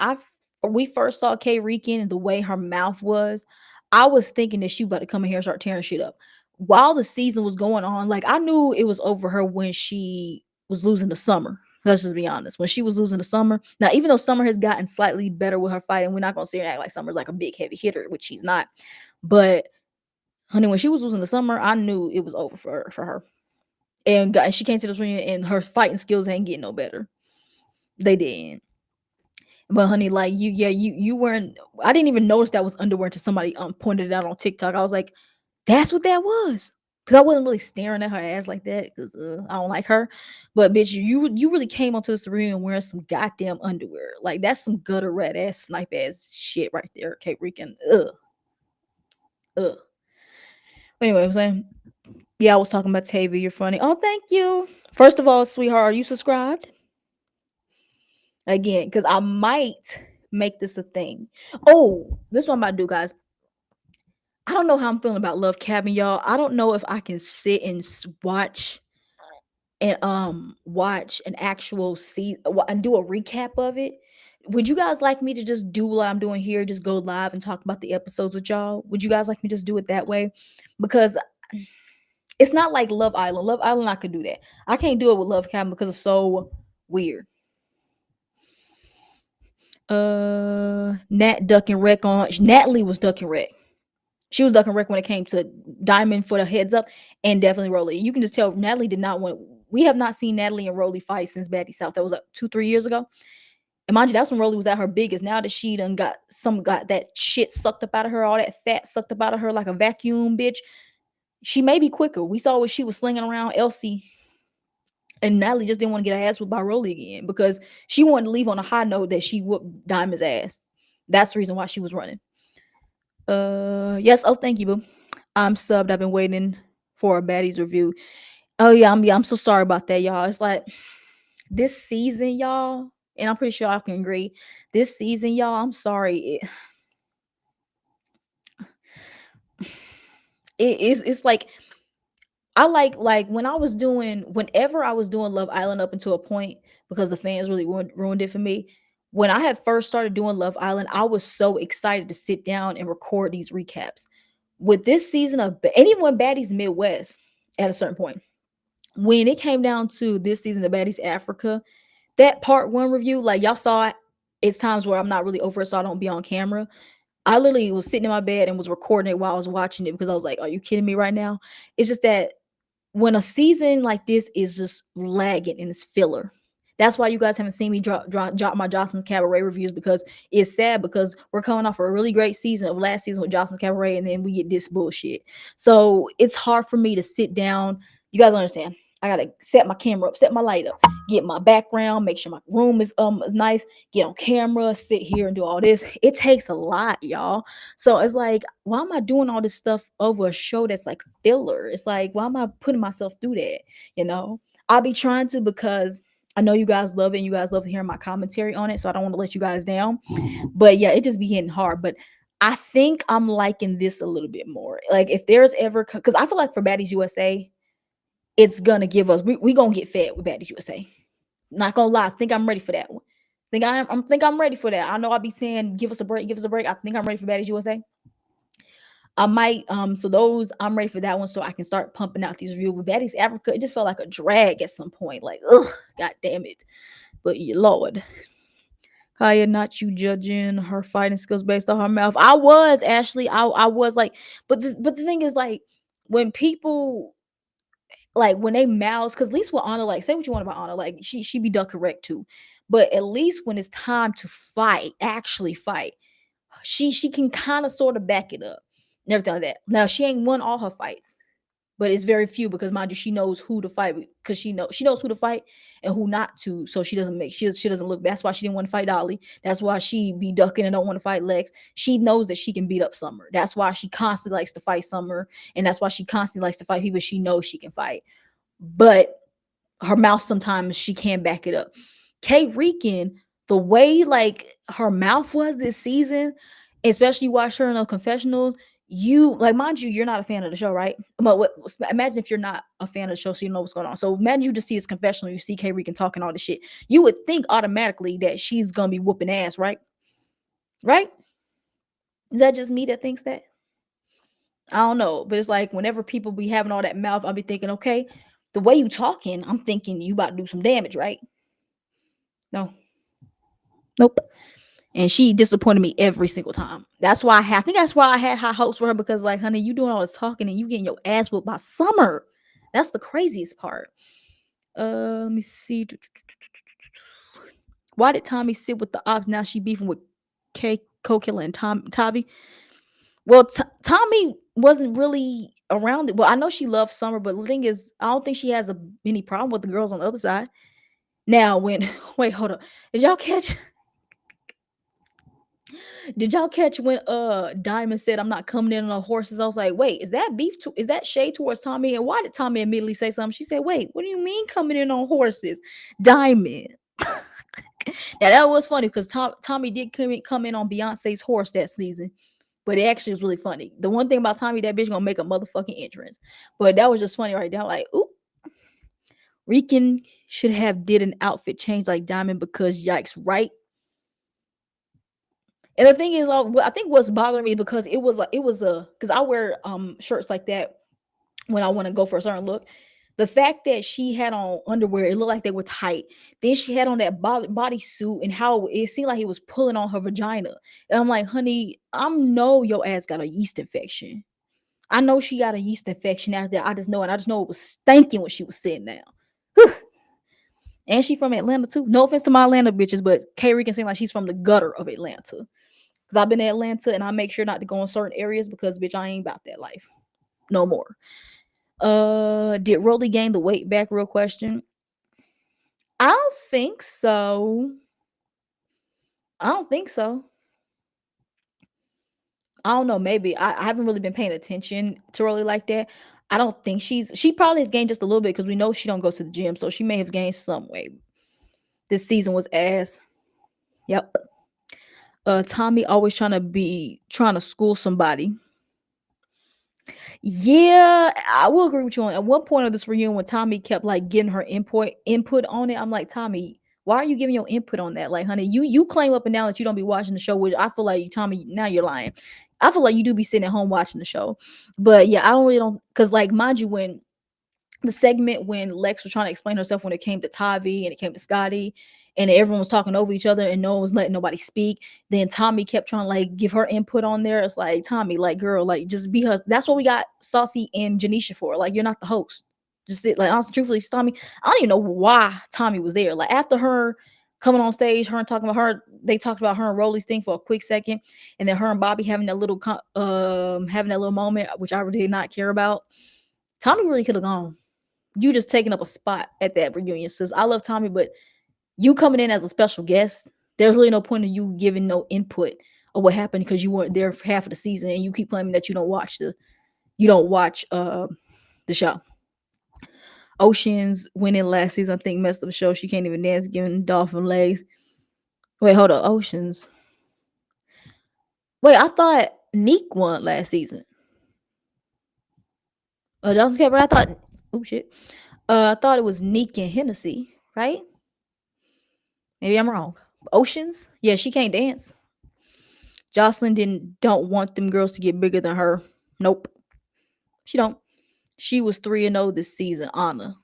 we first saw K Rican and the way her mouth was, I was thinking that she about to come in here and start tearing shit up. While the season was going on, like, I knew it was over her when she was losing the Summer. Let's just be honest. When she was losing the Summer, now even though Summer has gotten slightly better with her fighting, we're not gonna sit here and act like Summer's like a big heavy hitter, which she's not. But honey, when she was losing the Summer, I knew it was over for her. And she came to this reunion, and her fighting skills ain't getting no better. They didn't. But honey, like, you weren't. I didn't even notice that was underwear until somebody pointed it out on TikTok. I was like, that's what that was. Cause I wasn't really staring at her ass like that, cause I don't like her. But bitch, you really came onto this reunion wearing some goddamn underwear. Like, that's some gutter rat ass snipe ass shit right there. Kate Rican. Ugh. Anyway, I'm saying, yeah, I was talking about Tavy. You're funny. Oh, thank you. First of all, sweetheart, are you subscribed? Again, because I might make this a thing. Oh, this is what I'm about to do, guys. I don't know how I'm feeling about Love Cabin, y'all. I don't know if I can sit and watch an actual and do a recap of it. Would you guys like me to just do what I'm doing here, just go live and talk about the episodes with y'all? Would you guys like me to just do it that way? Because it's not like Love Island. Love Island, I could do that. I can't do it with Love Cabin because it's so weird. Nat ducking wreck on Natalie was ducking wreck. She was ducking wreck when it came to Diamond for the heads up, and definitely Rolly. You can just tell Natalie did not want. We have not seen Natalie and Rolly fight since Baddies South. That was like 2-3 years ago. And mind you, that's when Rolly was at her biggest. Now that she done got that shit sucked up out of her, all that fat sucked up out of her like a vacuum, bitch. She may be quicker. We saw what she was slinging around Elsie. And Natalie just didn't want to get her ass whooped by Rolly again because she wanted to leave on a high note that she whooped Diamond's ass. That's the reason why she was running. Yes. Oh, thank you, boo. I'm subbed. I've been waiting for a Baddies review. Oh yeah, I'm so sorry about that, y'all. It's like this season, y'all, and I'm pretty sure I can agree. This season, y'all, I'm sorry. It's like I like when I was doing whenever I was doing Love Island up until a point because the fans really ruined it for me. When I had first started doing Love Island, I was so excited to sit down and record these recaps. With this season of and even when Baddies Midwest at a certain point, when it came down to this season of Baddies Africa, that part one review, like y'all saw it, it's times where I'm not really over it, so I don't be on camera. I literally was sitting in my bed and was recording it while I was watching it because I was like, "Are you kidding me right now?" It's just that when a season like this is just lagging and it's filler. That's why you guys haven't seen me drop my Jocelyn's Cabaret reviews because it's sad because we're coming off a really great season of last season with Jocelyn's Cabaret and then we get this bullshit. So it's hard for me to sit down. You guys understand? I gotta set my camera up, set my light up, get my background, make sure my room is nice, get on camera, sit here and do all this. It takes a lot, y'all. So it's like, why am I doing all this stuff over a show that's like filler? It's like, why am I putting myself through that? You know, I'll be trying to because I know you guys love it and you guys love hearing my commentary on it. So I don't want to let you guys down. But yeah, it just be hitting hard. But I think I'm liking this a little bit more. Like if there's ever, because I feel like for Baddies USA, it's gonna give us we gonna get fed with Baddies USA. Not gonna lie, I think I'm ready for that one. Think I'm ready for that. I know I'll be saying give us a break, give us a break. I think I'm ready for Baddies USA. I might so those I'm ready for that one so I can start pumping out these reviews with Baddies Africa. It just felt like a drag at some point. Like, ugh, god damn it. But Lord. Kaya, not you judging her fighting skills based on her mouth. I was Ashley. I was like, but the thing is like when people like when they mouths, because at least with Anna, like say what you want about Anna, like she be duck correct too. But at least when it's time to fight, actually fight, she can kind of sort of back it up and everything like that. Now she ain't won all her fights, but it's very few because mind you, she knows who to fight because she knows who to fight and who not to. So she doesn't look. That's why she didn't want to fight Dolly. That's why she be ducking and don't want to fight Lex. She knows that she can beat up Summer. That's why she constantly likes to fight Summer, and that's why she constantly likes to fight people she knows she can fight. But her mouth sometimes she can't back it up. Kay Rican, the way like her mouth was this season, especially you watch her in the confessionals, you like mind you, you're not a fan of the show, right? But imagine if you're not a fan of the show, so you know what's going on. So imagine you just see this confessional, you see Kay Rican talking all this shit. You would think automatically that she's gonna be whooping ass, right? Right? Is that just me that thinks that? I don't know, but it's like whenever people be having all that mouth, I'll be thinking, okay, the way you talking, I'm thinking you about to do some damage, right? No, nope. And she disappointed me every single time. That's why I think that's why I had high hopes for her because, like, honey, you doing all this talking and you getting your ass whooped by Summer. That's the craziest part. Let me see. Why did Tommy sit with the ops? Now she beefing with K, Co-Killer, and Tavi. Well, Tommy wasn't really around it. Well, I know she loves Summer, but the thing is, I don't think she has any problem with the girls on the other side. Now, when wait, hold up, did y'all catch? Did y'all catch when Diamond said I'm not coming in on horses? I was like, wait, is that beef? Is that shade towards Tommy? And why did Tommy immediately say something? She said, wait, what do you mean coming in on horses, Diamond? Now that was funny because Tommy did come in on Beyonce's horse that season. But it actually was really funny. The one thing about Tommy, that bitch gonna make a motherfucking entrance. But that was just funny right there. Like, ooh, Rican should have did an outfit change like Diamond because yikes, right? And the thing is, I think what's bothering me because it was a because I wear shirts like that when I want to go for a certain look. The fact that she had on underwear, it looked like they were tight. Then she had on that body suit, and how it seemed like he was pulling on her vagina. And I'm like, honey, I know your ass got a yeast infection. I know she got a yeast infection after that. I just know it. I just know it was stinking when she was sitting down. Whew. And she from Atlanta too. No offense to my Atlanta bitches, but K Rican seems like she's from the gutter of Atlanta. Cause I've been to Atlanta and I make sure not to go in certain areas because bitch, I ain't about that life. No more. Did Rolly gain the weight back? Real question. I don't think so. I don't think so. I don't know, maybe I haven't really been paying attention to Rolly like that. I don't think she probably has gained just a little bit because we know she don't go to the gym, so she may have gained some weight. This season was ass. Yep. Tommy always trying to school somebody. Yeah, I will agree with you on at one point of this reunion when Tommy kept like getting her input on it. I'm like, Tommy, why are you giving your input on that? Like, honey, you claim up and down that you don't be watching the show, which I feel like Tommy, now you're lying. I feel like you do be sitting at home watching the show. But yeah, I don't really don't because like mind you, when the segment when Lex was trying to explain herself when it came to Tavi and it came to Scotty, and everyone was talking over each other and no one was letting nobody speak. Then Tommy kept trying to like give her input on there. It's like, Tommy, like, girl, like, just be her. That's what we got Saucy and Janisha for. Like, you're not the host. Just sit, like, honestly, truthfully, Tommy, I don't even know why Tommy was there. Like, after her coming on stage, her and talking about her, they talked about her and Rolly's thing for a quick second, and then her and Bobby having that little having that little moment, which I really did not care about. Tommy really could have gone. You just taking up a spot at that reunion, sis. I love Tommy, but you coming in as a special guest, there's really no point in you giving no input of what happened because you weren't there for half of the season and you keep claiming that you don't watch the show. Ocean's winning last season, I think, messed up the show. She can't even dance, giving dolphin legs. Wait, hold up, Ocean's. Wait, I thought Neek won last season. Johnson Kepper, I thought. Oh shit. I thought it was Neek and Hennessy, right? Maybe I'm wrong. Oceans? Yeah, she can't dance. Jocelyn don't want them girls to get bigger than her. Nope. She don't. She was 3-0 this season, Anna.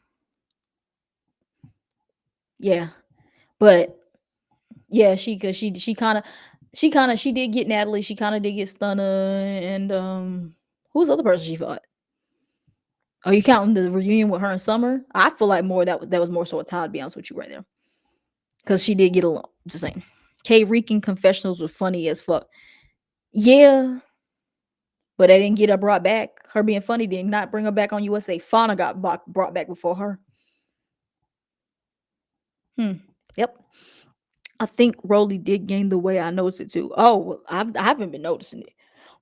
Yeah. But yeah, she did get Natalie, she kinda did get Stunner and who's the other person she fought? Are you counting the reunion with her and Summer? I feel like more that was more so a tie, to be honest with you right there. Cause she did get along. Just saying. K Rican confessionals were funny as fuck. Yeah, but they didn't get her brought back. Her being funny did not bring her back on USA. Fauna got brought back before her. Hmm. Yep. I think Rolly did gain the weight. I noticed it too. Oh, well, I haven't been noticing it.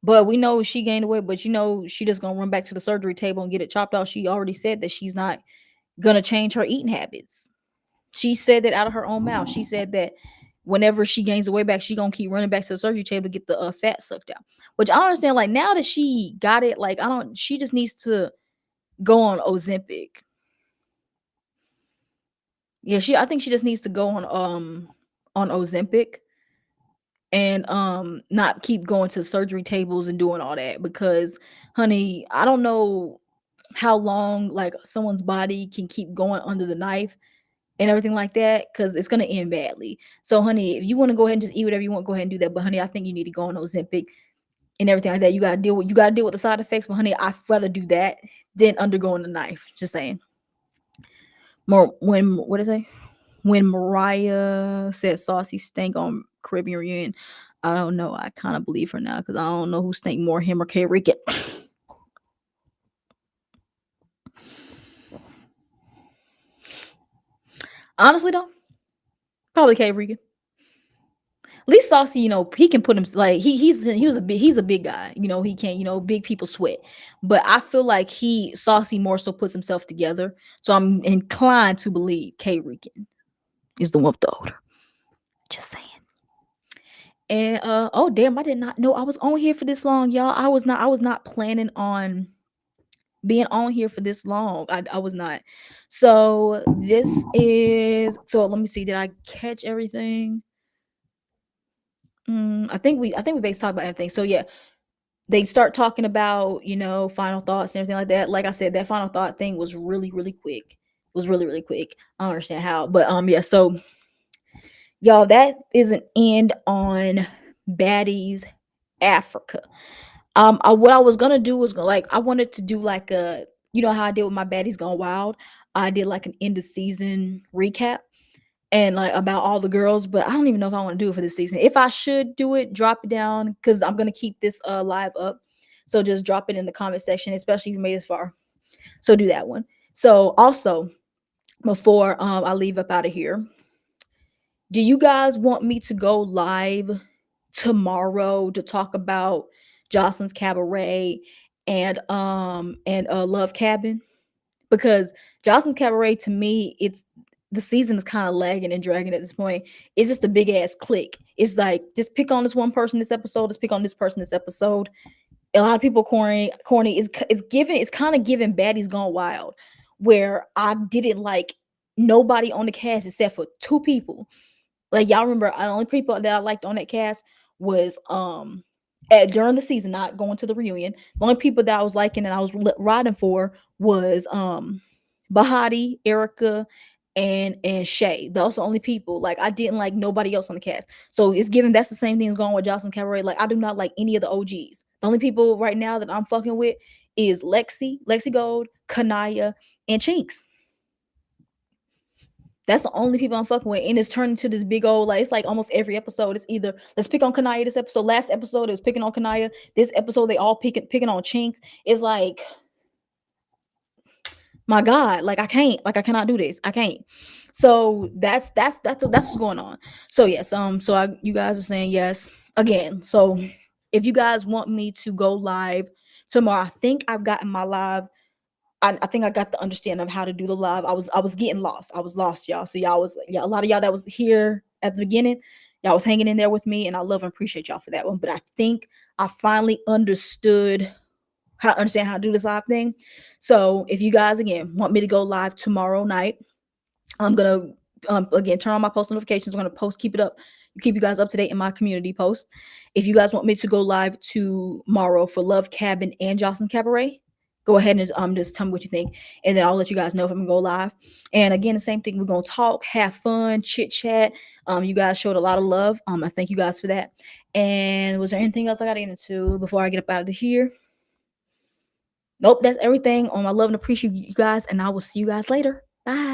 But we know she gained the weight, but she just gonna run back to the surgery table and get it chopped off. She already said that she's not gonna change her eating habits. She said that out of her own mouth. She said that whenever she gains the weight back, she gonna keep running back to the surgery table to get the fat sucked out. Which I don't understand. Like now that she got it, like I don't. She just needs to go on Ozempic. Yeah, I think she just needs to go on Ozempic and not keep going to surgery tables and doing all that because honey, I don't know how long like someone's body can keep going under the knife and everything like that because it's gonna end badly. So honey, if you want to go ahead and just eat whatever you want, go ahead and do that. But honey, I think you need to go on Ozempic and everything like that. You gotta deal with the side effects, but honey, I'd rather do that than undergoing the knife. Just saying. More when what is it? When Mariah said Saucy stank on Caribbean reunion, I don't know. I kind of believe her now because I don't know who stank more, him or K Rican. Honestly, though, probably K Rican. At least Saucy, he can put him like he's a big guy. He can big people sweat. But I feel like Saucy more so puts himself together. So I'm inclined to believe K Rican is the one with the older. Just saying. And oh damn, I did not know I was on here for this long, y'all. I was not planning on being on here for this long. I was not. So let me see. Did I catch everything? I think we basically talked about everything. So yeah, they start talking about final thoughts and everything like that. Like I said, that final thought thing was really really quick. It was really really quick. I don't understand how, but yeah. So y'all, that is an end on Baddies Africa. What I was gonna do was like I wanted to do like a how I did with my Baddies Gone Wild. I did like an end of season recap and like about all the girls, but I don't even know if I want to do it for this season. If I should do it, drop it down because I'm gonna keep this live up. So just drop it in the comment section, especially if you made this far. So do that one. So also before I leave up out of here, do you guys want me to go live tomorrow to talk about Jocelyn's Cabaret, and Love Cabin, because Jocelyn's Cabaret, to me, it's the season is kind of lagging and dragging at this point. It's just a big ass click. It's like, just pick on this one person this episode, just pick on this person this episode. A lot of people corny is it's kind of giving Baddies Gone Wild, where I didn't like nobody on the cast except for two people. Like, y'all remember, the only people that I liked on that cast was during the season, not going to the reunion. The only people that I was liking and I was riding for was Bahati, Erica, and Shay. Those are the only people. Like, I didn't like nobody else on the cast. So it's given that's the same thing going with Jocelyn Cabaret. Like, I do not like any of the OGs. The only people right now that I'm fucking with is Lexi Gold, Kanaya, and Chinks. That's the only people I'm fucking with. And it's turned into this big old, like, it's like almost every episode. It's either, let's pick on Kanaya this episode. Last episode, it was picking on Kanaya. This episode, they all picking on Chinks. It's like, my God, like, I cannot do this. I can't. So that's what's going on. So yes, you guys are saying yes again. So if you guys want me to go live tomorrow, I think I've gotten my live. I think I got the understanding of how to do the live. I was getting lost. I was lost, y'all. So y'all was, yeah, a lot of y'all that was here at the beginning, y'all was hanging in there with me, and I love and appreciate y'all for that one. But I think I finally understand how to do this live thing. So if you guys again want me to go live tomorrow night, I'm gonna again turn on my post notifications. I'm gonna keep you guys up to date in my community post. If you guys want me to go live tomorrow for Love Cabin and Jocelyn Cabaret, go ahead and just tell me what you think, and then I'll let you guys know if I'm gonna go live. And again, the same thing. We're gonna talk, have fun, chit chat. You guys showed a lot of love. I thank you guys for that. And was there anything else I got to get into before I get up out of here? Nope, that's everything. I love and appreciate you guys, and I will see you guys later. Bye.